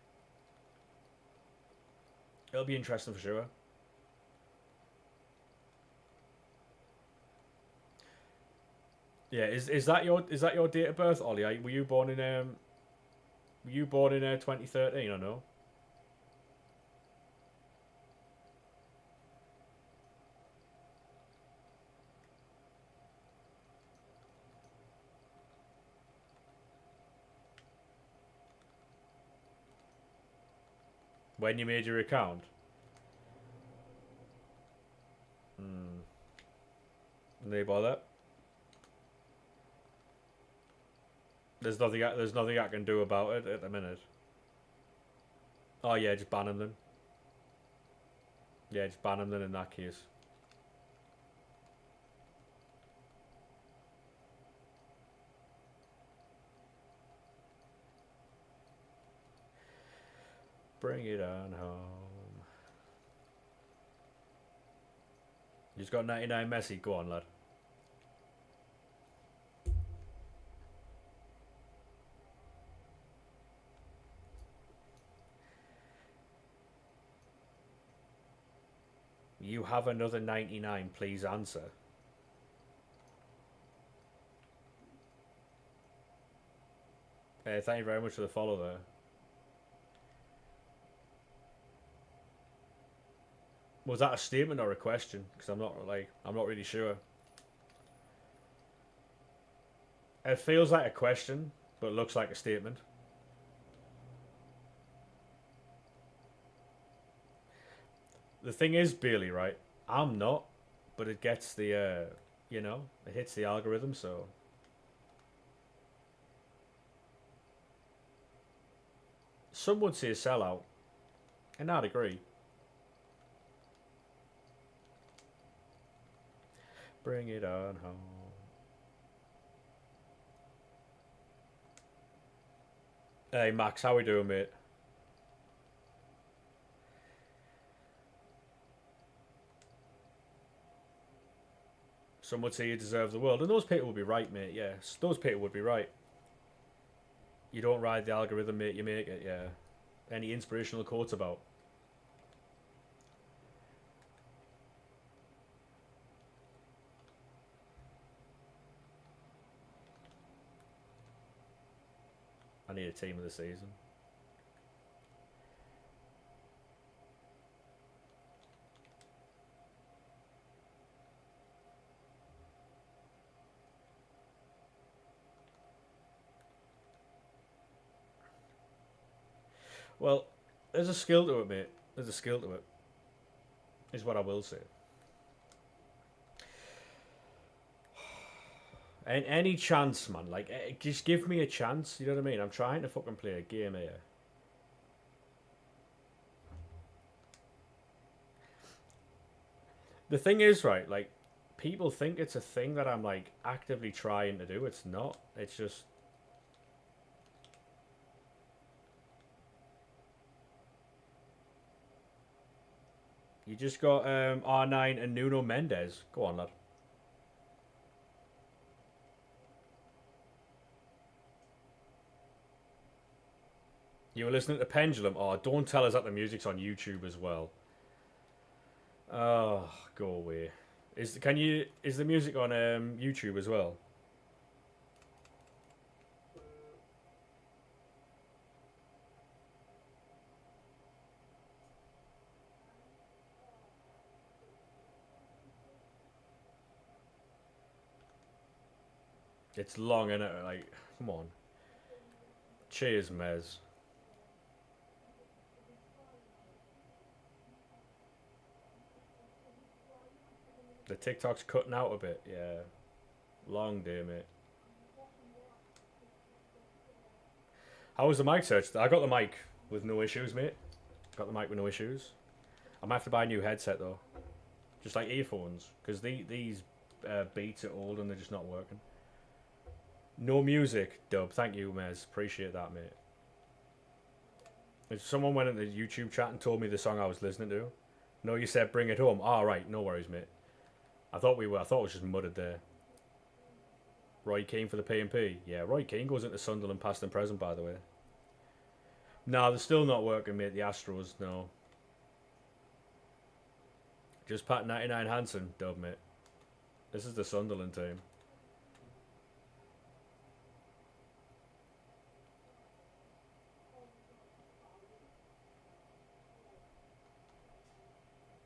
A: it'll be interesting for sure. Yeah, is that your date of birth, Ollie? Were you born in 2013 or no? When you made your account? Hmm. No bother. There's nothing I can do about it at the minute. Oh yeah, just ban them then. Yeah, just ban them then in that case. Bring it on home. You just got 99 Messi. Go on, lad. You have another 99. Please answer. Thank you very much for the follow there. Was that a statement or a question? Because I'm not really sure. It feels like a question, but looks like a statement. The thing is, Bailey, right? I'm not, but it gets the, it hits the algorithm, so. Some would say a sellout, and I'd agree. Bring it on home. Hey, Max, how we doing, mate? Some would say you deserve the world, and those people would be right, mate. Yes, those people would be right. You don't ride the algorithm, mate. You make it. Yeah. Any inspirational quotes about? I need a team of the season. Well, there's a skill to it, mate. There's a skill to it. Is what I will say. And any chance, man. Like, just give me a chance. You know what I mean? I'm trying to fucking play a game here. The thing is, right? Like, people think it's a thing that I'm like actively trying to do. It's not. It's just. You just got R9 and Nuno Mendes. Go on, lad. You were listening to Pendulum. Oh, don't tell us that the music's on YouTube as well. Oh, go away. Is the music on YouTube as well? It's long, innit? Like, come on. Cheers, Mez. The TikTok's cutting out a bit, yeah. Long day, mate. How was the mic search? I got the mic with no issues, mate. Got the mic with no issues. I might have to buy a new headset though, just like earphones, because these Beats are old and they're just not working. No music, Dub. Thank you, Mez. Appreciate that, mate. If someone went into the YouTube chat and told me the song I was listening to. No, you said bring it home. All right, no worries, mate. I thought it was just mudded there. Roy Keane for the P&P. Yeah, Roy Keane goes into Sunderland past and present, by the way. No, they're still not working, mate. The Astros, no. Just Pat 99 Hansen, Dub, mate. This is the Sunderland team.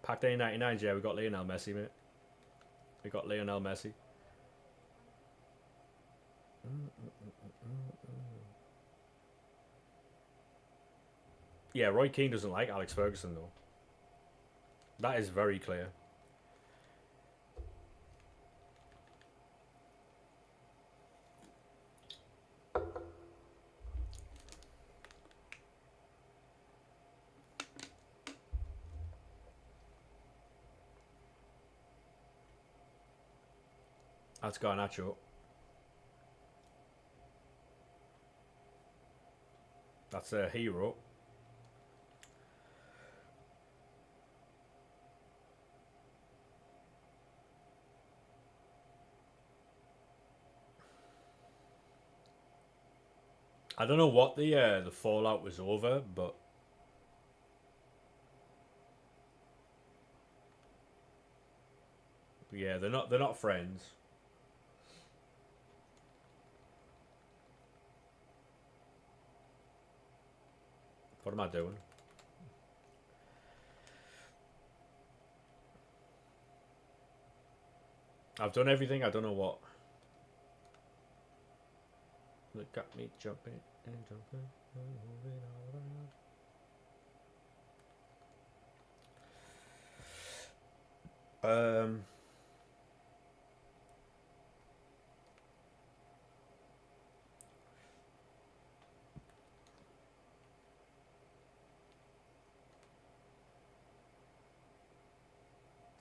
A: Packed A99s, yeah, we got Lionel Messi, mate. We got Lionel Messi. Yeah, Roy Keane doesn't like Alex Ferguson, though. That is very clear. That's Garnacho. That's a hero. I don't know what the fallout was over, but yeah, they're not friends. What am I doing? I've done everything. I don't know what. Look at me jumping and jumping and moving all around.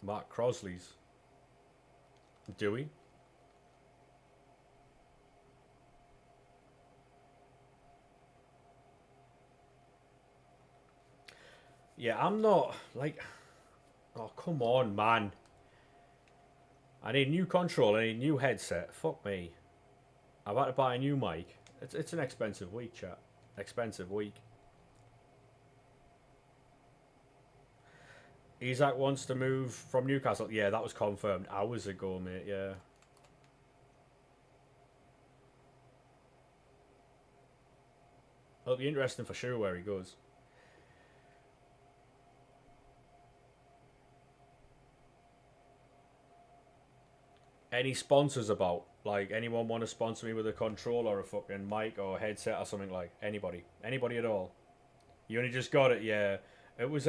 A: Mark Crosley's. Do we? Yeah, I'm not like. Oh, come on, man. I need new control. I need new headset. Fuck me. I've had to buy a new mic. It's an expensive week, chat. Expensive week. Isaac wants to move from Newcastle. Yeah, that was confirmed hours ago, mate. Yeah. It'll be interesting for sure where he goes. Any sponsors about? Like, anyone want to sponsor me with a controller or a fucking mic or headset or something like? Anybody? Anybody at all? You only just got it, yeah. It was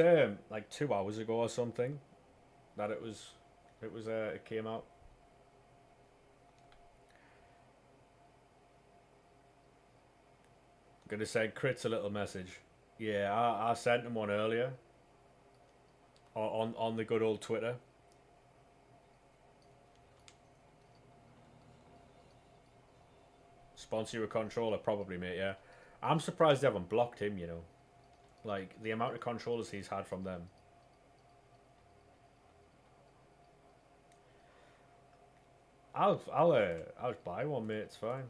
A: like 2 hours ago or something that it came out. Gonna send Crits a little message. Yeah, I sent him one earlier on the good old Twitter. Sponsor you a controller, probably, mate. Yeah, I'm surprised they haven't blocked him. You know, like the amount of controllers he's had from them. I'll buy one, mate. It's fine.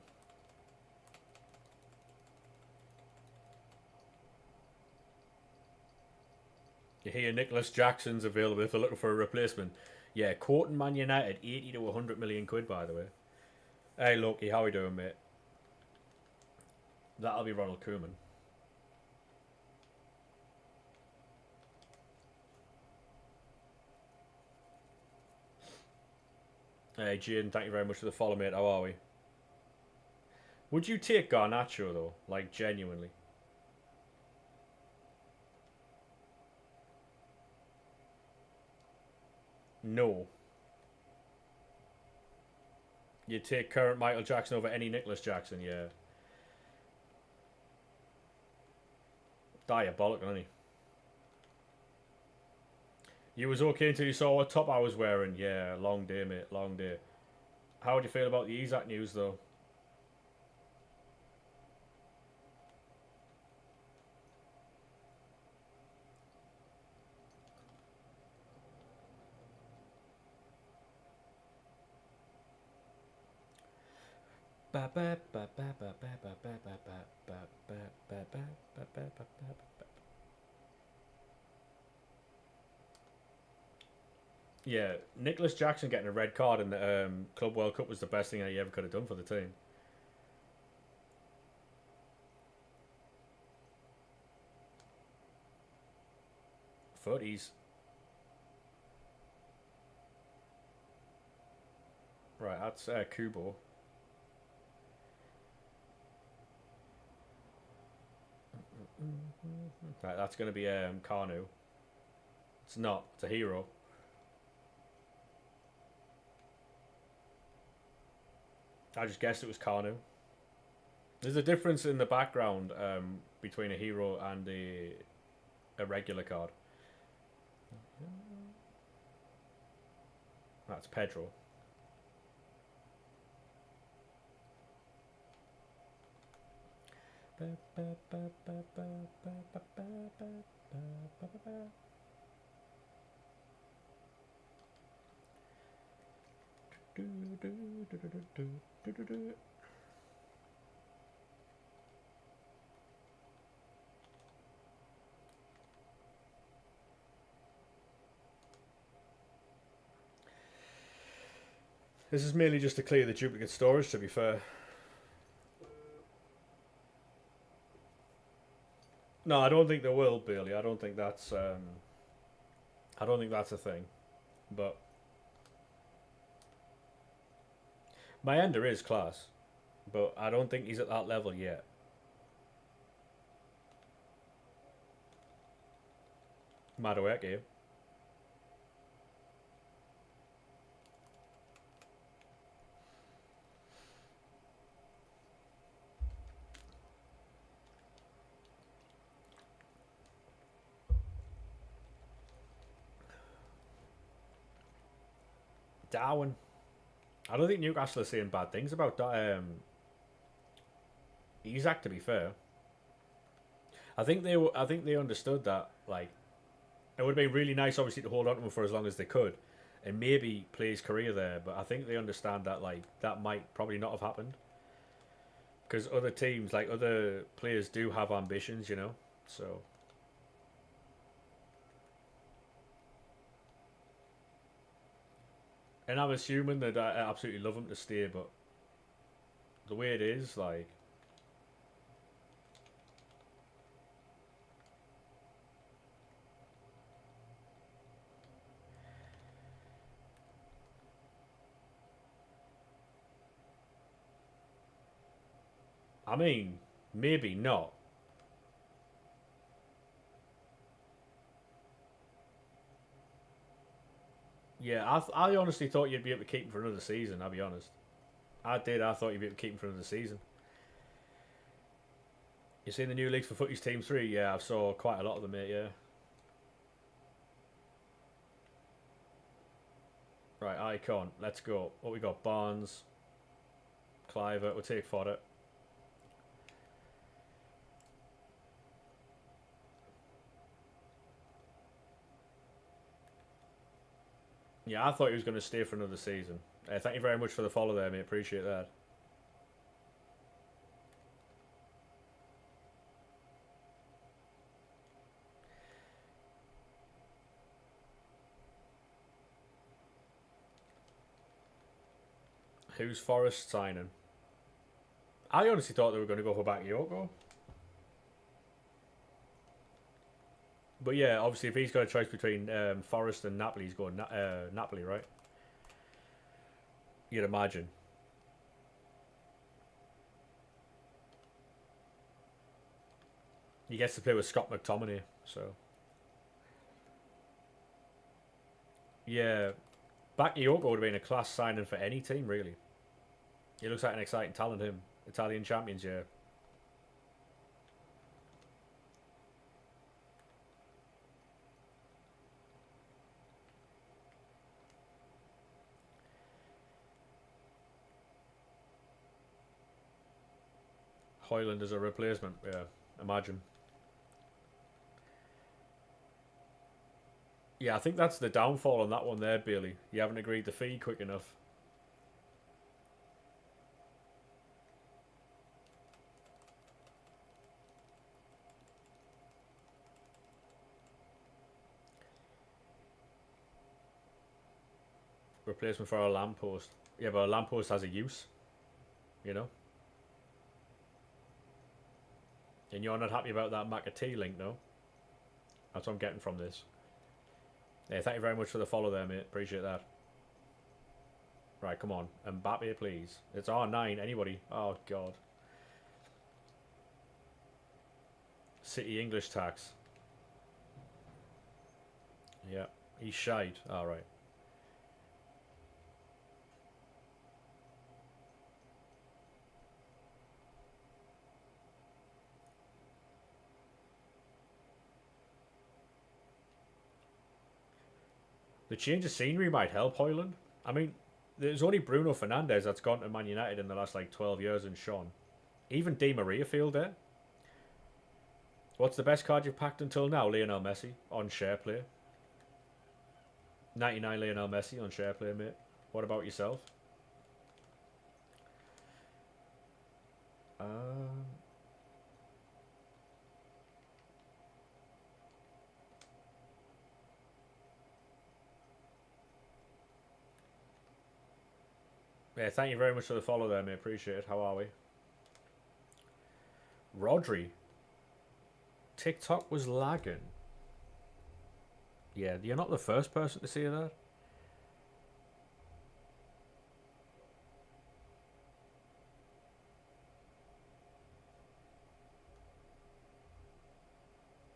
A: You hear Nicholas Jackson's available if they're looking for a replacement. Yeah, quoting Man United 80 to 100 million quid, by the way. Hey, Loki, how we doing, mate? That'll be Ronald Koeman. Hey, Jane, thank you very much for the follow, mate. How are we? Would you take Garnacho, though? Like, genuinely? No. You'd take current Michael Jackson over any Nicholas Jackson, yeah. Diabolical, isn't he? You was okay until you saw what top I was wearing. Yeah, long day, mate. Long day. How would you feel about the Isaac news, though? Yeah, Nicholas Jackson getting a red card in the Club World Cup was the best thing that he ever could have done for the team. Footies. Right, that's Kubo. Right, that's going to be Kanu. It's not. It's a hero. I just guessed it was Kanu. There's a difference in the background between a hero and a regular card. That's Pedro. This is merely just to clear the duplicate storage, to be fair. No, I don't think there will, Bailey. I don't think that's a thing. But my ender is class, but I don't think he's at that level yet. Madueke. Darwin. I don't think Newcastle are saying bad things about Isaac. To be fair, I think they understood that like it would have been really nice, obviously, to hold on to him for as long as they could, and maybe play his career there. But I think they understand that like that might probably not have happened because other teams, like other players, do have ambitions, you know. So and I'm assuming that I absolutely love him to stay, but the way it is, like, I mean, maybe not. Yeah, I honestly thought you'd be able to keep him for another season. I'll be honest. I did. I thought you'd be able to keep him for another season. You seen the new leagues for Footies Team 3? Yeah, I've saw quite a lot of them, mate, yeah. Right, Icon. Let's go. What we got? Barnes, Cliver. We'll take fodder. Yeah, I thought he was going to stay for another season. Thank you very much for the follow there, mate. Appreciate that. Who's Forest signing? I honestly thought they were going to go for Bakayoko. But yeah, obviously, if he's got a choice between Forest and Napoli, he's going Napoli, right? You'd imagine. He gets to play with Scott McTominay, so yeah, Bakayoko would have been a class signing for any team, really. He looks like an exciting talent. Him, Italian champions, yeah. Hoyland as a replacement, yeah. Imagine. Yeah, I think that's the downfall on that one there, Bailey. You haven't agreed the fee quick enough. Replacement for a lamppost. Yeah, but a lamppost has a use, you know? And you're not happy about that McAtee link, no? That's what I'm getting from this. Yeah, thank you very much for the follow there, mate. Appreciate that. Right, come on. Mbappe, please. It's R9. Anybody? Oh, God. City English tax. Yeah. He's shite. Alright. The change of scenery might help Hoyland. I mean, there's only Bruno Fernandes that's gone to Man United in the last like 12 years and Sean. Even Di Maria failed there. What's the best card you've packed until now? Lionel Messi on SharePlay. 99 Lionel Messi on SharePlay, mate. What about yourself? Um, yeah, thank you very much for the follow there, mate. Appreciate it. How are we? Rodri. TikTok was lagging. Yeah, you're not the first person to say that.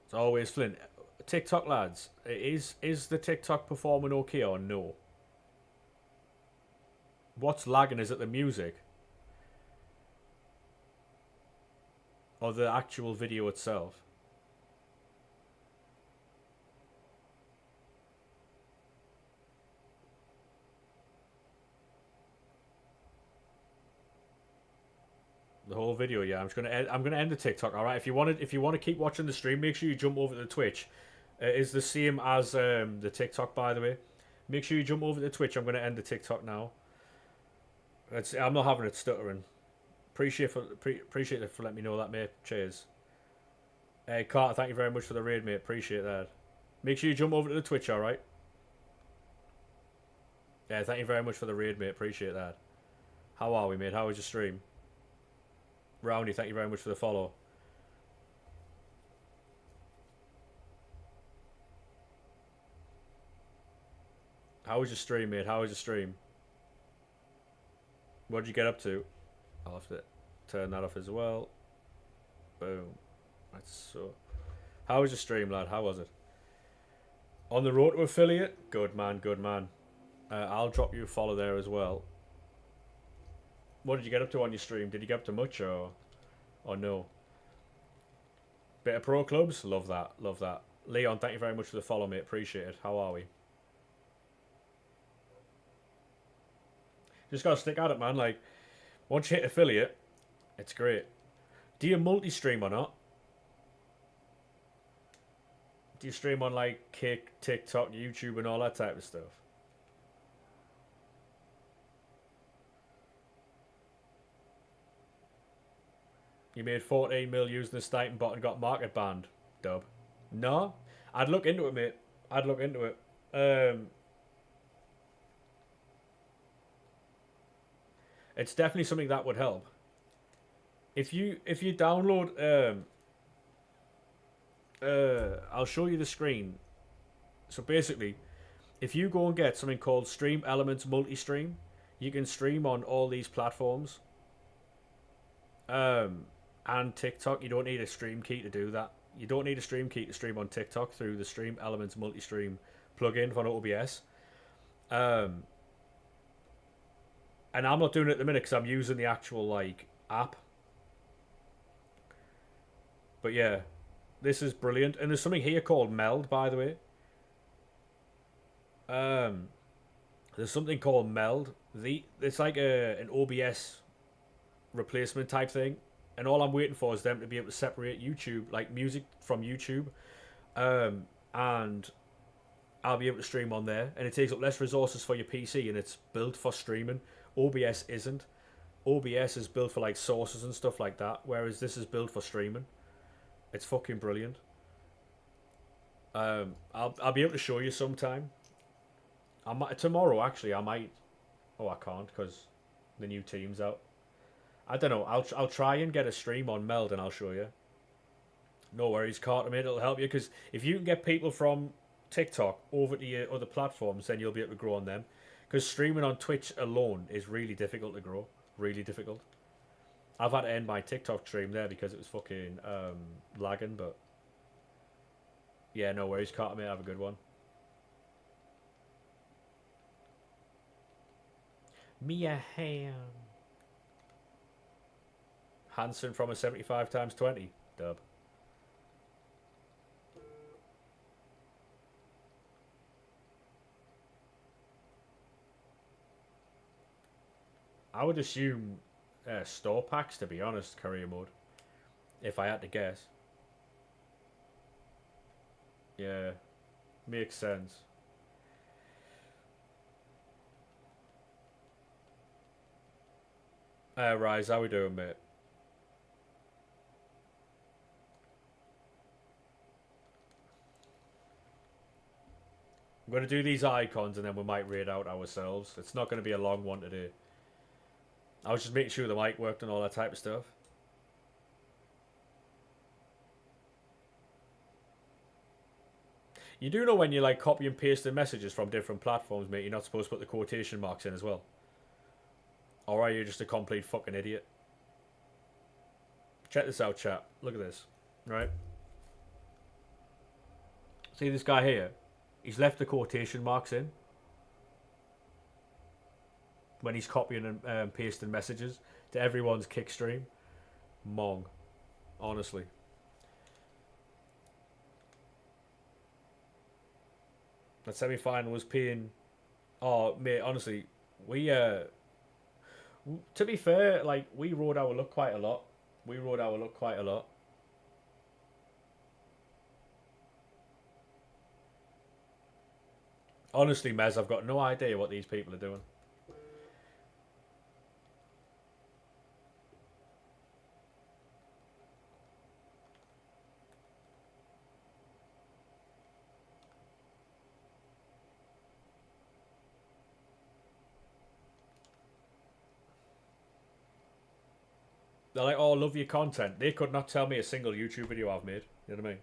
A: It's always Flint. TikTok lads, is the TikTok performing okay or no? What's lagging? Is it the music? Or the actual video itself? The whole video, yeah. I'm gonna end the TikTok. All right. If you want to keep watching the stream, make sure you jump over to Twitch. It's the same as the TikTok, by the way. Make sure you jump over to Twitch. I'm gonna end the TikTok now. I'm not having it stuttering. Appreciate it for letting me know that, mate. Cheers. Hey Carter, thank you very much for the raid, mate. Appreciate that. Make sure you jump over to the Twitch, all right? Yeah, thank you very much for the raid, mate. Appreciate that. How are we, mate? How was your stream? Roundy, thank you very much for the follow. How was your stream, mate? How was your stream? What did you get up to? I'll have to turn that off as well. Boom. That's so. How was your stream, lad? How was it? On the road to affiliate? Good man, good man. I'll drop you a follow there as well. What did you get up to on your stream? Did you get up to much or no? Bit of pro clubs? Love that, love that. Leon, thank you very much for the follow, mate. Appreciate it. How are we? Just gotta stick at it, man. Like, once you hit affiliate, it's great. Do you multi-stream or not? Do you stream on like Kick, TikTok, YouTube, and all that type of stuff? You made 14 mil using the sniping bot and got market banned. Dub. No? I'd look into it, mate. I'd look into it. It's definitely something that would help. If you download I'll show you the screen. So basically, if you go and get something called Stream Elements Multi-Stream, you can stream on all these platforms. And TikTok, you don't need a stream key to do that. You don't need a stream key to stream on TikTok through the Stream Elements Multi-Stream plugin for OBS. And I'm not doing it at the minute because I'm using the actual like app. But yeah, this is brilliant. And there's something here called Meld, by the way. There's something called Meld. It's like an OBS replacement type thing. And all I'm waiting for is them to be able to separate YouTube, like music from YouTube. And I'll be able to stream on there. And it takes up less resources for your PC and it's built for streaming. OBS isn't. OBS is built for like sources and stuff like that, whereas this is built for streaming. It's fucking brilliant. I'll be able to show you sometime. Tomorrow actually I might. Oh, I can't because the new team's out. I don't know. I'll try and get a stream on Meld and I'll show you. No worries, Carter, mate. It'll help you because if you can get people from TikTok over to your other platforms, then you'll be able to grow on them. Because streaming on Twitch alone is really difficult to grow. Really difficult. I've had to end my TikTok stream there because it was fucking lagging, but yeah, no worries, Carter, mate. Have a good one. Mia Ham. Hansen from a 75 times 20. Dub. I would assume store packs, to be honest, career mode. If I had to guess. Yeah, makes sense. Rise, how we doing, mate? I'm going to do these icons and then we might read out ourselves. It's not going to be a long one today. I was just making sure the mic worked and all that type of stuff. You do know when you like copy and pasting messages from different platforms, mate, you're not supposed to put the quotation marks in as well. Or are you just a complete fucking idiot? Check this out, chat. Look at this. Right? See this guy here? He's left the quotation marks in when he's copying and pasting messages to everyone's kick stream. Mong. Honestly. That semi-final was paying... Oh, mate, honestly, we... to be fair, like, we rode our luck quite a lot. We rode our luck quite a lot. Honestly, Mez, I've got no idea what these people are doing. They're like, oh, love your content. They could not tell me a single YouTube video I've made. You know what I mean?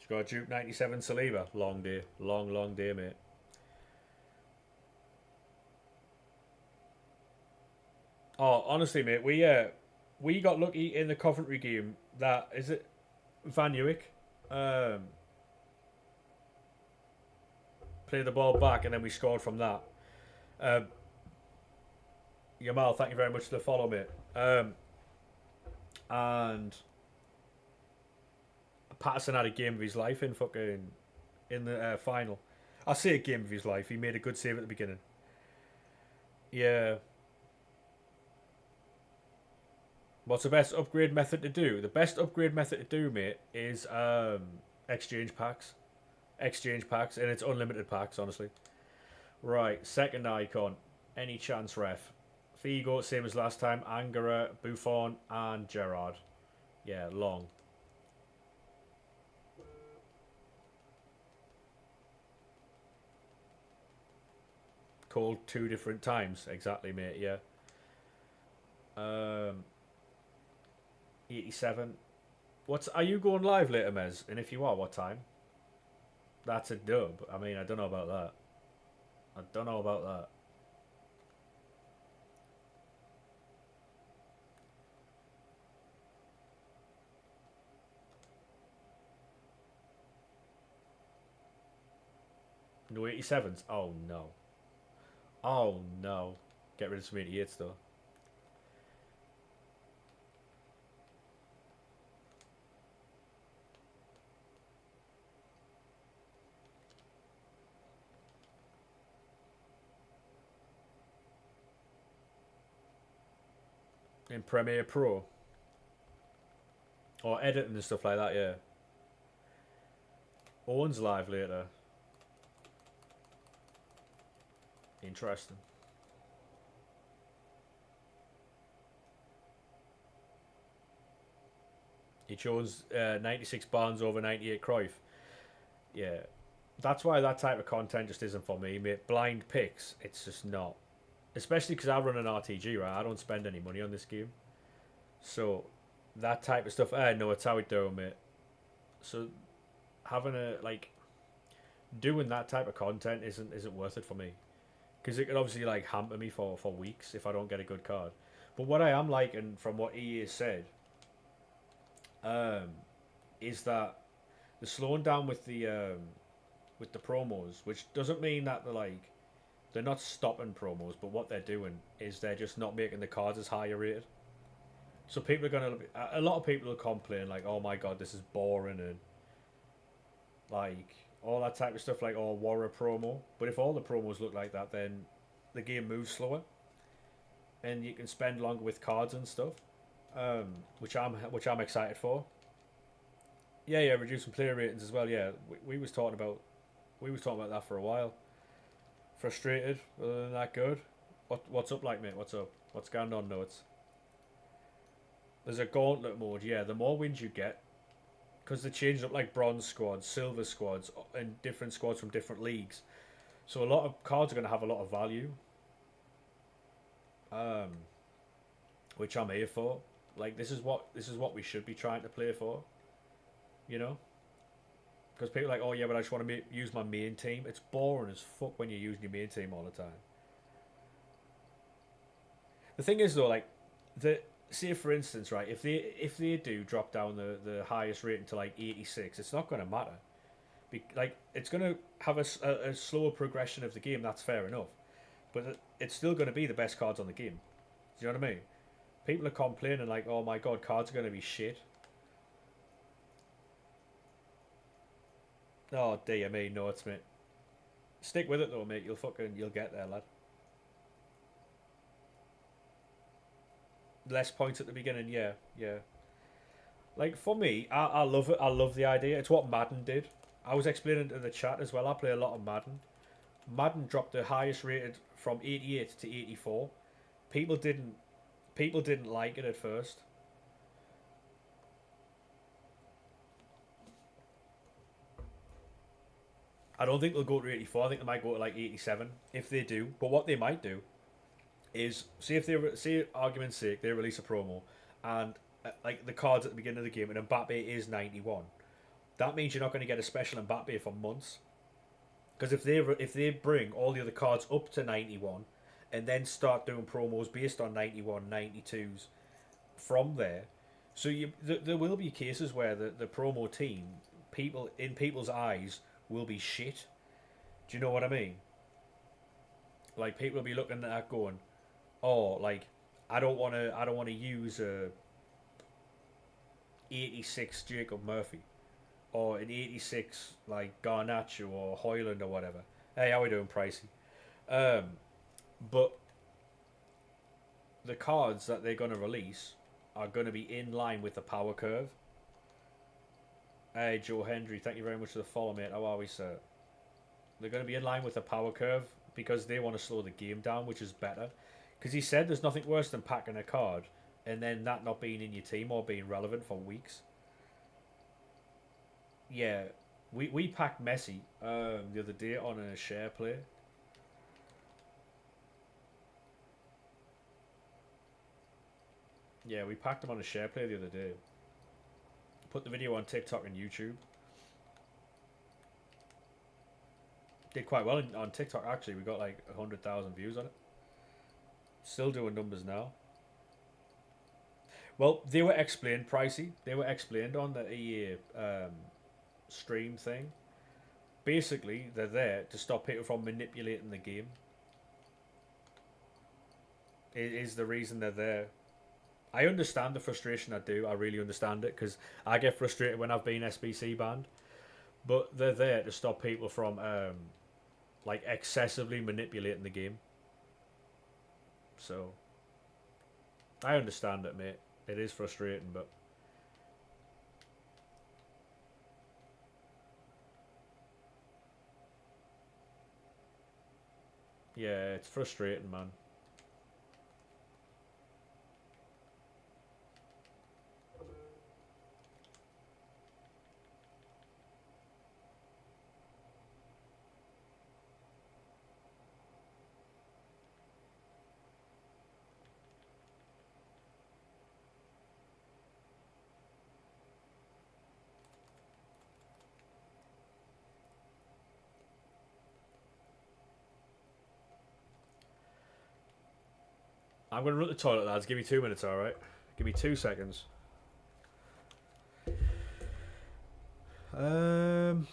A: She's got a Duke 97 Saliba. Long day. Long, long day, mate. Oh, honestly, mate, we got lucky in the Coventry game. That is it. Van Uwyk played the ball back, and then we scored from that. Yamal, thank you very much for the follow, mate. And Patterson had a game of his life in the final. I say a game of his life. He made a good save at the beginning. Yeah. What's the best upgrade method to do? The best upgrade method to do, mate, is exchange packs. Exchange packs, and it's unlimited packs, honestly. Right, second icon. Any chance, ref? Figo, same as last time. Angara, Buffon, and Gerrard. Yeah, long. Called 2 different times. Exactly, mate, yeah. 87. Are you going live later, Mez? And if you are, what time? That's a dub. I mean, I don't know about that. I don't know about that. No 87s? Oh, no. Oh, no. Get rid of some 88s, though. In Premiere Pro. Or editing and stuff like that, yeah. Owen's live later. Interesting. He chose 96 Barnes over 98 Cruyff. Yeah. That's why that type of content just isn't for me, mate. Blind picks, it's just not. Especially because I run an RTG, right? I don't spend any money on this game. So, that type of stuff, no, it's how we do, mate. So, having doing that type of content isn't worth it for me. Because it could obviously, like, hamper me for weeks if I don't get a good card. But what I am liking from what EA said, is that they're slowing down with the promos, which doesn't mean that they're not stopping promos, but what they're doing is they're just not making the cards as higher rated. So people are a lot of people will complain like, oh my god, this is boring, and like all that type of stuff, like, oh, war a promo. But if all the promos look like that, then the game moves slower and you can spend longer with cards and stuff. which I'm excited for. Yeah, yeah, reducing player ratings as well. Yeah, we was talking about that for a while. Frustrated, other than that, good. What's up, like mate? What's up? What's going on? Notes. There's a gauntlet mode. Yeah, the more wins you get, because they changed up like bronze squads, silver squads, and different squads from different leagues. So a lot of cards are going to have a lot of value, um, which I'm here for. Like this is what we should be trying to play for, you know. Because people are like, oh yeah, but I just want to use my main team. It's boring as fuck when you're using your main team all the time. The thing is though, like, the say for instance, right, if they do drop down the highest rating to like 86, it's not going to matter. Like it's going to have a slower progression of the game. That's fair enough, but it's still going to be the best cards on the game. Do you know what I mean? People are complaining like, oh my god, cards are going to be shit. Oh dear me, no, it's mate. Stick with it though, mate. You'll get there, lad. Less points at the beginning, yeah, yeah. Like for me, I love it. I love the idea. It's what Madden did. I was explaining to the chat as well. I play a lot of Madden. Madden dropped the highest rated from 88 to 84. People didn't people didn't like it at first. I don't think they'll go to 84. I think they might go to like 87 if they do. But what they might do is see if say argument's sake they release a promo and like the cards at the beginning of the game and Mbappe is 91. That means you're not going to get a special Mbappe for months. Because if they bring all the other cards up to 91 and then start doing promos based on 91, 92s from there, so there will be cases where the promo team, people in people's eyes, will be shit. Do you know what I mean? Like people will be looking at that going, oh, like I don't want to use a 86 Jacob Murphy or an 86 like Garnacho or Hoyland or whatever. Hey, how we doing, Pricey? Um, but the cards that they're going to release are going to be in line with the power curve. Hey, Joe Hendry, thank you very much for the follow, mate. How are we, sir? They're going to be in line with the power curve because they want to slow the game down, which is better. Because he said there's nothing worse than packing a card and then that not being in your team or being relevant for weeks. Yeah, we packed Messi the other day on a share play. Yeah, we packed him on a share play the other day. Put the video on TikTok and YouTube. Did quite well on TikTok actually. We got like 100,000 views on it. Still doing numbers now. Well, they were explained pricey. They were explained on the EA stream thing. Basically, they're there to stop people from manipulating the game. It is the reason they're there. I understand the frustration. I do. I really understand it because I get frustrated when I've been SBC banned. But they're there to stop people from like excessively manipulating the game. So I understand it, mate. It is frustrating, but yeah, it's frustrating, man. I'm gonna run to the toilet, lads. Give me 2 minutes, all right? Give me 2 seconds. Um,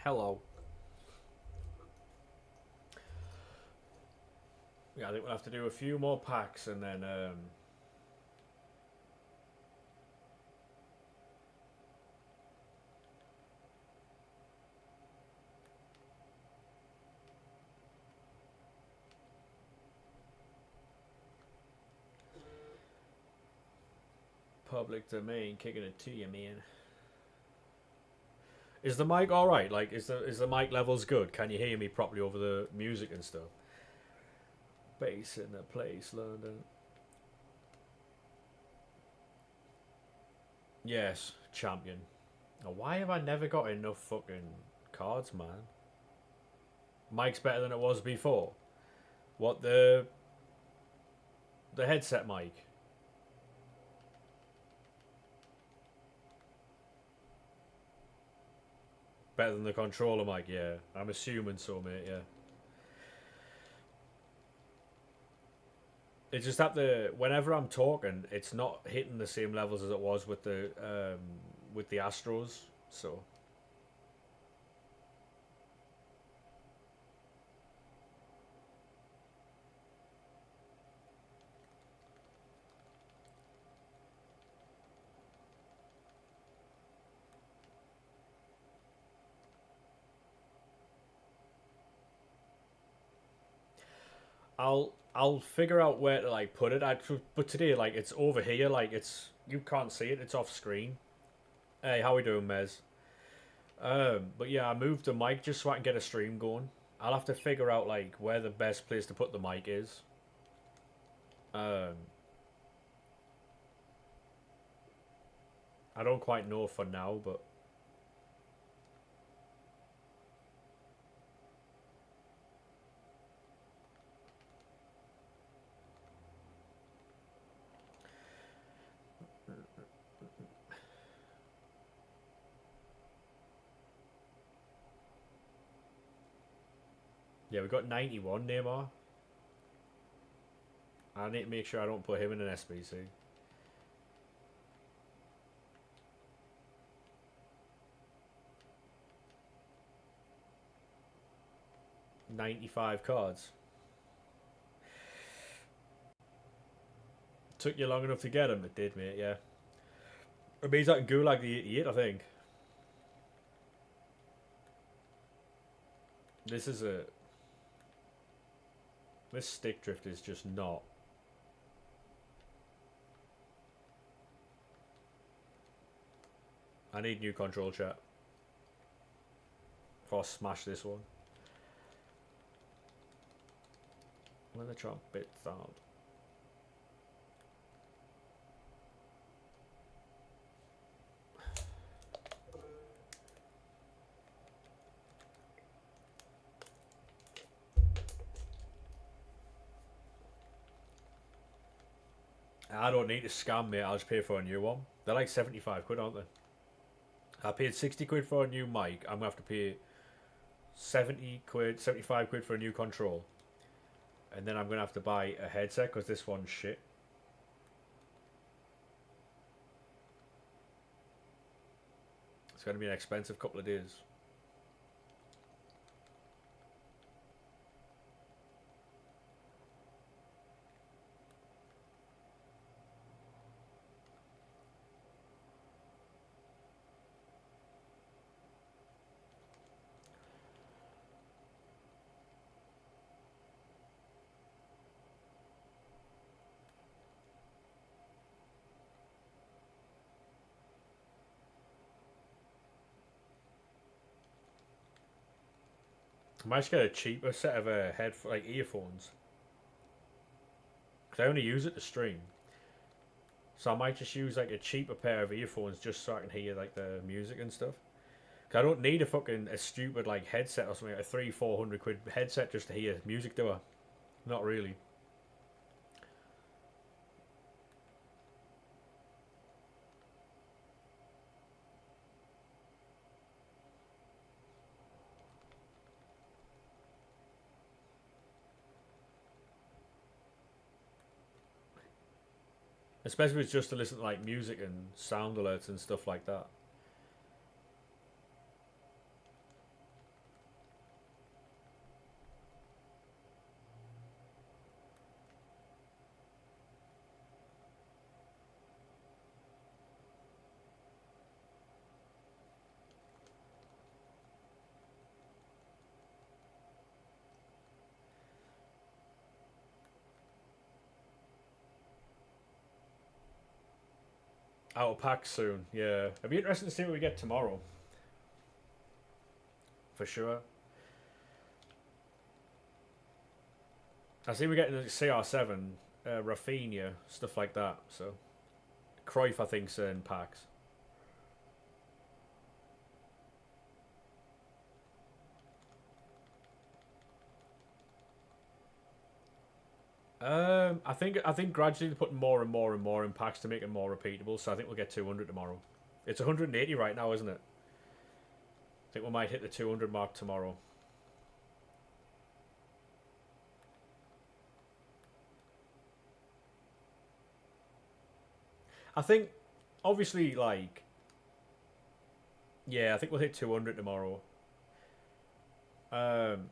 A: Hello. Yeah, I think we'll have to do a few more packs and then public domain kicking it to you, man. Is the mic all right? Like, is the mic levels good? Can you hear me properly over the music and stuff? Bass in the place, London. Yes, champion. Now, why have I never got enough fucking cards, man? Mic's better than it was before. What, the headset mic? Better than the controller mic, yeah. I'm assuming so, mate, yeah. It's just that whenever I'm talking, it's not hitting the same levels as it was with the Astros, so I'll figure out where to like put it. But today, like, it's over here, like, it's, you can't see it, it's off screen. Hey, how we doing, Mez? But yeah, I moved the mic just so I can get a stream going. I'll have to figure out like where the best place to put the mic is. Um, I don't quite know for now, but yeah, we got 91 Neymar. I need to make sure I don't put him in an SBC. 95 cards. Took you long enough to get him? It did, mate, yeah. It means I can go like the 88, I think. This is a... This stick drift is just not... I need new control, chat. Before I smash this one. When the trumpet sound. I don't need to scam, mate. I'll just pay for a new one. They're like 75 quid, aren't they? I paid 60 quid for a new mic. I'm going to have to pay 70 quid, 75 quid for a new control. And then I'm going to have to buy a headset because this one's shit. It's going to be an expensive couple of days. I might just get a cheaper set of like earphones. Because I only use it to stream. So I might just use like a cheaper pair of earphones just so I can hear like the music and stuff. Because I don't need a stupid like headset or something, like a 300-400 quid headset just to hear music, do I? Not really. Especially if it's just to listen to like music and sound alerts and stuff like that. Out of packs soon, yeah. It'll be interesting to see what we get tomorrow. For sure. I see we're getting the CR7, Rafinha, stuff like that. So, Cruyff, I think's in packs. I think gradually they're putting more and more and more in packs to make it more repeatable. So I think we'll get 200 tomorrow. It's 180 right now, isn't it? I think we might hit the 200 mark tomorrow. I think, obviously, like, yeah, I think we'll hit 200 tomorrow. Um,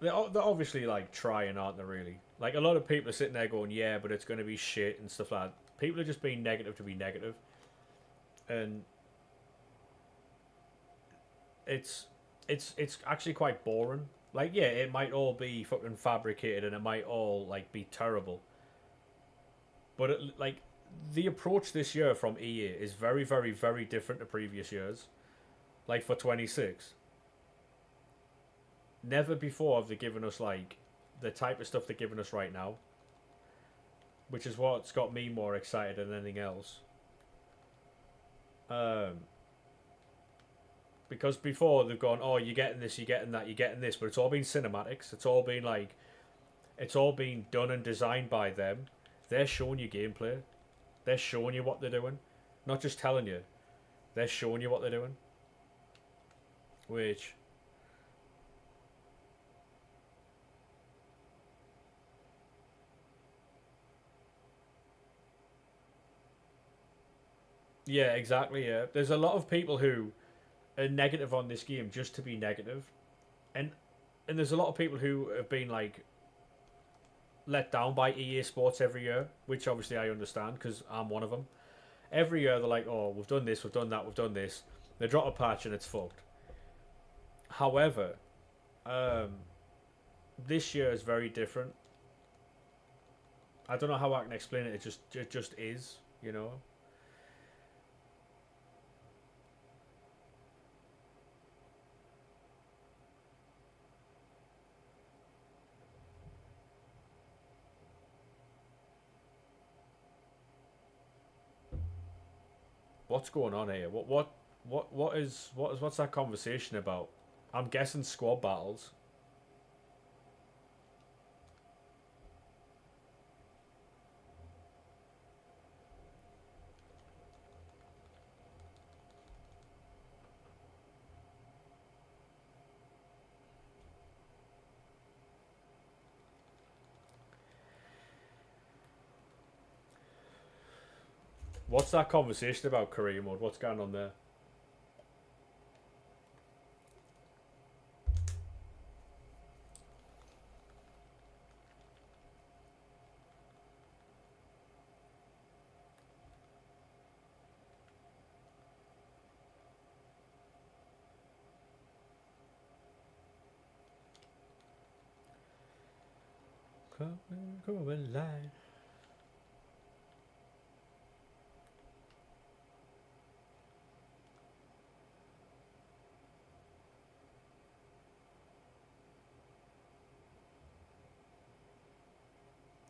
A: they're obviously like trying, aren't they? Really, like a lot of people are sitting there going, "Yeah, but it's going to be shit" and stuff like that. People are just being negative to be negative, and it's it's actually quite boring. Like, yeah, it might all be fucking fabricated and it might all like be terrible, but like the approach this year from EA is very, very, very different to previous years. Like for 26, never before have they given us like the type of stuff they're giving us right now, which is what's got me more excited than anything else. Um, because before they've gone, oh, you're getting this, you're getting that, you're getting this, but it's all been cinematics. It's all been like, it's all been done and designed by them. They're showing you gameplay. They're showing you what they're doing, not just telling you. They're showing you what they're doing. Which, yeah, exactly. Yeah, there's a lot of people who are negative on this game just to be negative, and there's a lot of people who have been like let down by EA Sports every year, which obviously I understand because I'm one of them. Every year they're like, "Oh, we've done this, we've done that, we've done this." They drop a patch and it's fucked. However, um, this year is very different. I don't know how I can explain it. It just is, you know. What's going on here? What's that conversation about? I'm guessing squad battles. What's that conversation about career mode? What's going on there? Come alive.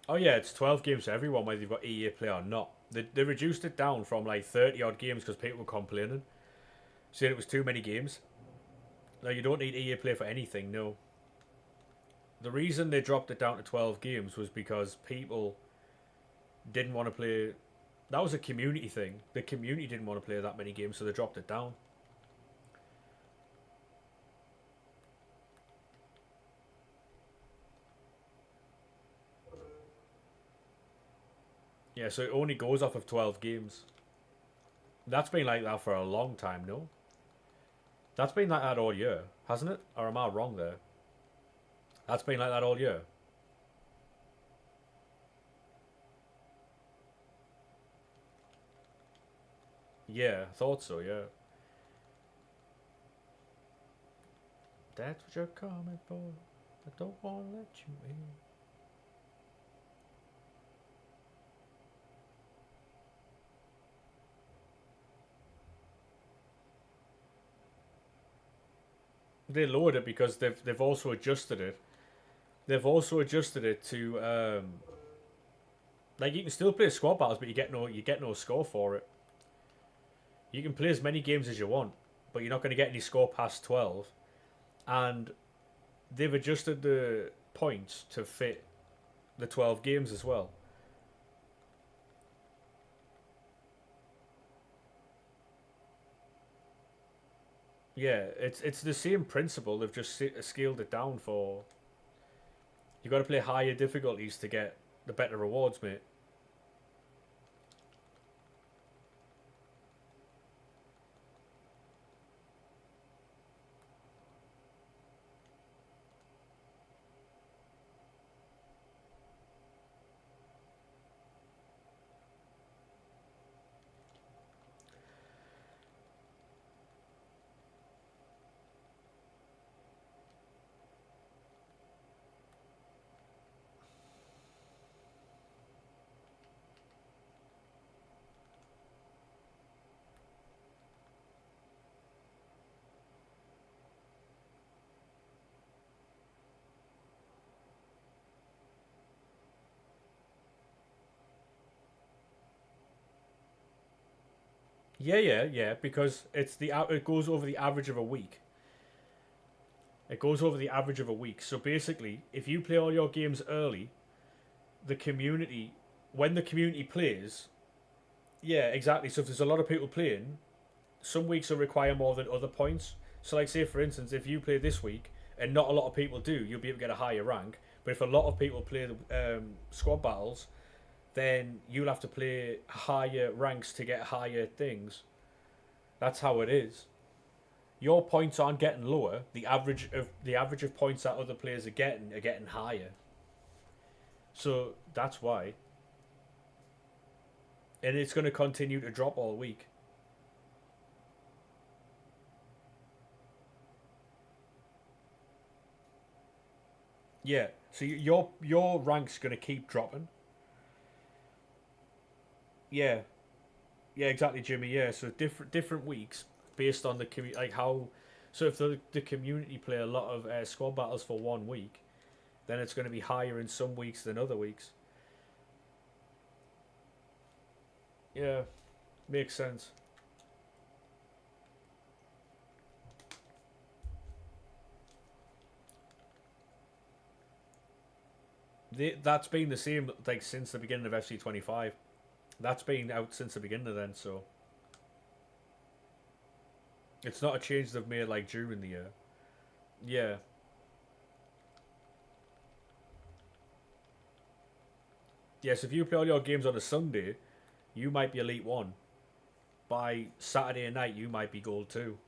A: Oh yeah, it's 12 games for everyone, whether you've got EA Play or not. They reduced it down from like 30 odd games because people were complaining, saying it was too many games. Now you don't need EA Play for anything. No, the reason they dropped it down to 12 games was because people didn't want to play. That was a community thing. The community didn't want to play that many games, so they dropped it down. Yeah, so it only goes off of 12 games. That's been like that for a long time, no? That's been like that all year, hasn't it? Or am I wrong there? That's been like that all year. Yeah, I thought so, yeah. That's what you're coming for. I don't want to let you in. They lowered it because they've also adjusted it. They've also adjusted it to like you can still play squad battles, but you get no score for it. You can play as many games as you want, but you're not going to get any score past 12. And they've adjusted the points to fit the 12 games as well. Yeah, it's the same principle. They've just scaled it down for. You got to play higher difficulties to get the better rewards, mate. Yeah. Because it goes over the average of a week. It goes over the average of a week. So basically, if you play all your games early, the community, when the community plays, yeah, exactly. So if there's a lot of people playing, some weeks will require more than other points. So, like, say for instance, if you play this week and not a lot of people do, you'll be able to get a higher rank. But if a lot of people play the squad battles, then you'll have to play higher ranks to get higher things. That's how it is. Your points aren't getting lower. The average of points that other players are getting higher. So that's why, and it's going to continue to drop all week. Yeah. So your rank's going to keep dropping. Yeah. Yeah. Exactly, Jimmy. Yeah. So different weeks based on the community, like how. So if the community play a lot of squad battles for 1 week, then it's going to be higher in some weeks than other weeks. Yeah, makes sense. That's been the same like since the beginning of FC 25. That's been out since the beginning of then, so it's not a change they've made like during the year. Yeah, yes. If you play all your games on a Sunday, you might be Elite One. By Saturday night, you might be Gold Two.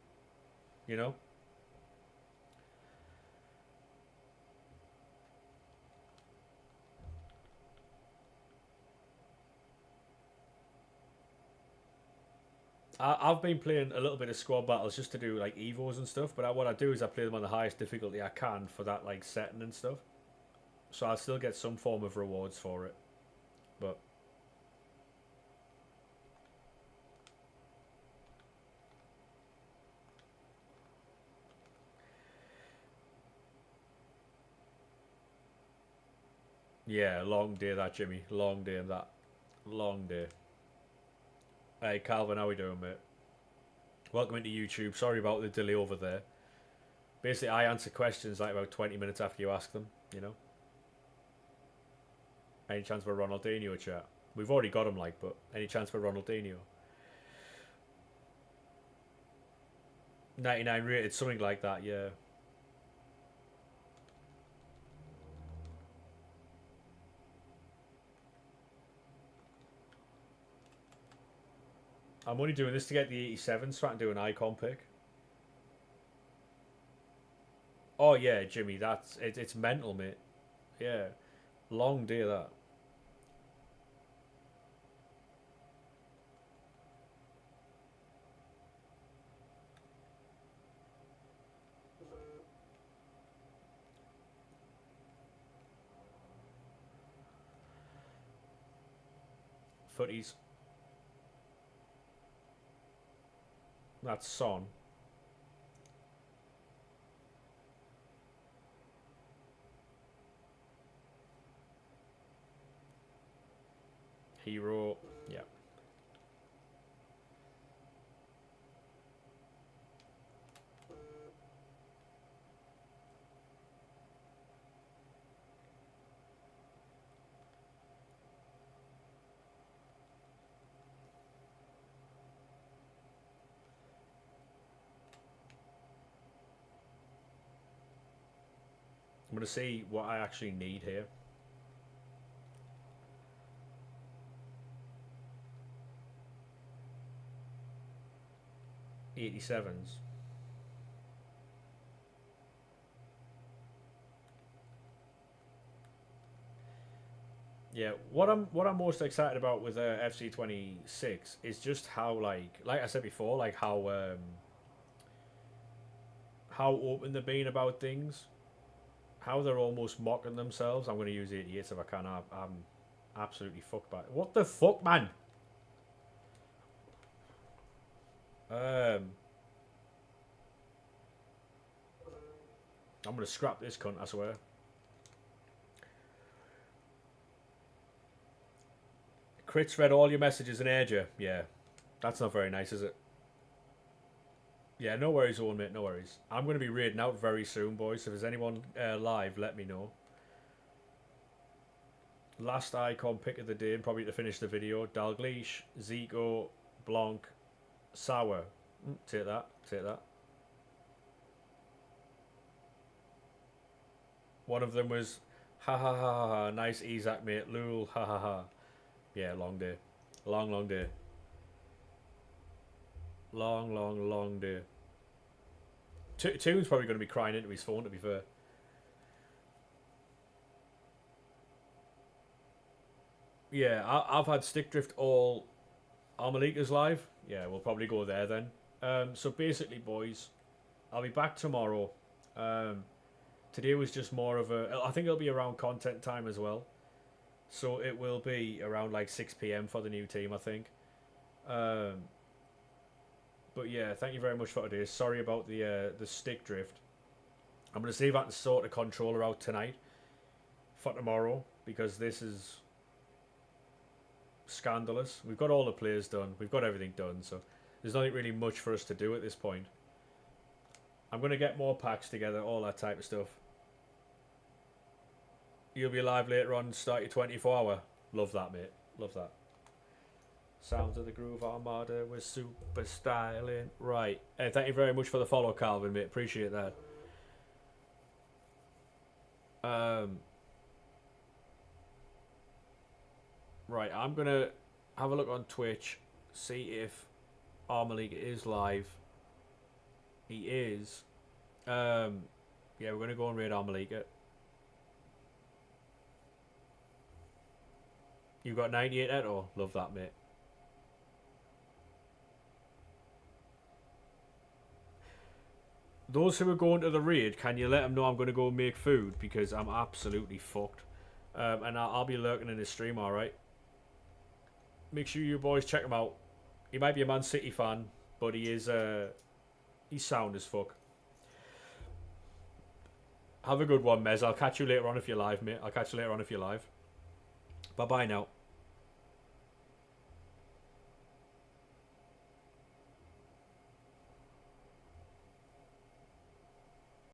A: You know, I've been playing a little bit of squad battles just to do like evos and stuff. But what I do is I play them on the highest difficulty I can for that like setting and stuff. So I'll still get some form of rewards for it. But yeah, long day that, Jimmy. Long day and that. Long day. Hey Calvin, how we doing, mate? Welcome into YouTube. Sorry about the delay over there. Basically, I answer questions like about 20 minutes after you ask them. You know. Any chance for Ronaldinho chat? We've already got him, like, but any chance for Ronaldinho? 99 rated, something like that. Yeah. I'm only doing this to get the 87, so I can do an icon pick. Oh yeah, Jimmy, it's mental, mate. Yeah, long day that. Footies. That's Son. Hero. Yeah. I'm going to see what I actually need here. $87s. Yeah, what I'm most excited about with FC26 is just how like I said before, like how open they're being about things, how they're almost mocking themselves. I'm going to use 88s if I can. I'm absolutely fucked by it. What the fuck, man? I'm going to scrap this cunt, I swear. Crits read all your messages in Asia. Yeah, that's not very nice, is it? Yeah, no worries, Owen, mate, no worries. I'm going to be raiding out very soon, boys. So if there's anyone live, let me know. Last icon pick of the day, and probably to finish the video. Dalglish, Zico, Blanc, Sour. Take that, take that. One of them was, ha ha ha ha ha, nice Isaac, mate, lul, ha ha ha. Yeah, long day. Long, long day. Long, long, long day. Toon's probably going to be crying into his phone, to be fair. Yeah, I've had stick drift all Armalika's live. Yeah, we'll probably go there then. So basically, boys, I'll be back tomorrow. Today was just more of a... I think it'll be around content time as well. So it will be around like 6 p.m. for the new team, I think. But yeah, thank you very much for today. Sorry about the stick drift. I'm going to see if I can sort the controller out tonight for tomorrow, because this is scandalous. We've got all the players done. We've got everything done, so there's not really much for us to do at this point. I'm going to get more packs together, all that type of stuff. You'll be live later on, start your 24-hour. Love that, mate. Love that. Sounds of the Groove Armada was super styling. Right. Hey, thank you very much for the follow, Calvin, mate. Appreciate that. Right, I'm going to have a look on Twitch, see if Armalika is live. He is. Yeah, we're going to go and raid Armalika. You got 98 at all? Love that, mate. Those who are going to the raid, can you let them know I'm going to go make food? Because I'm absolutely fucked. And I'll be lurking in his stream, alright? Make sure you boys check him out. He might be a Man City fan, but he is he's sound as fuck. Have a good one, Mez. I'll catch you later on if you're live, mate. I'll catch you later on if you're live. Bye-bye now.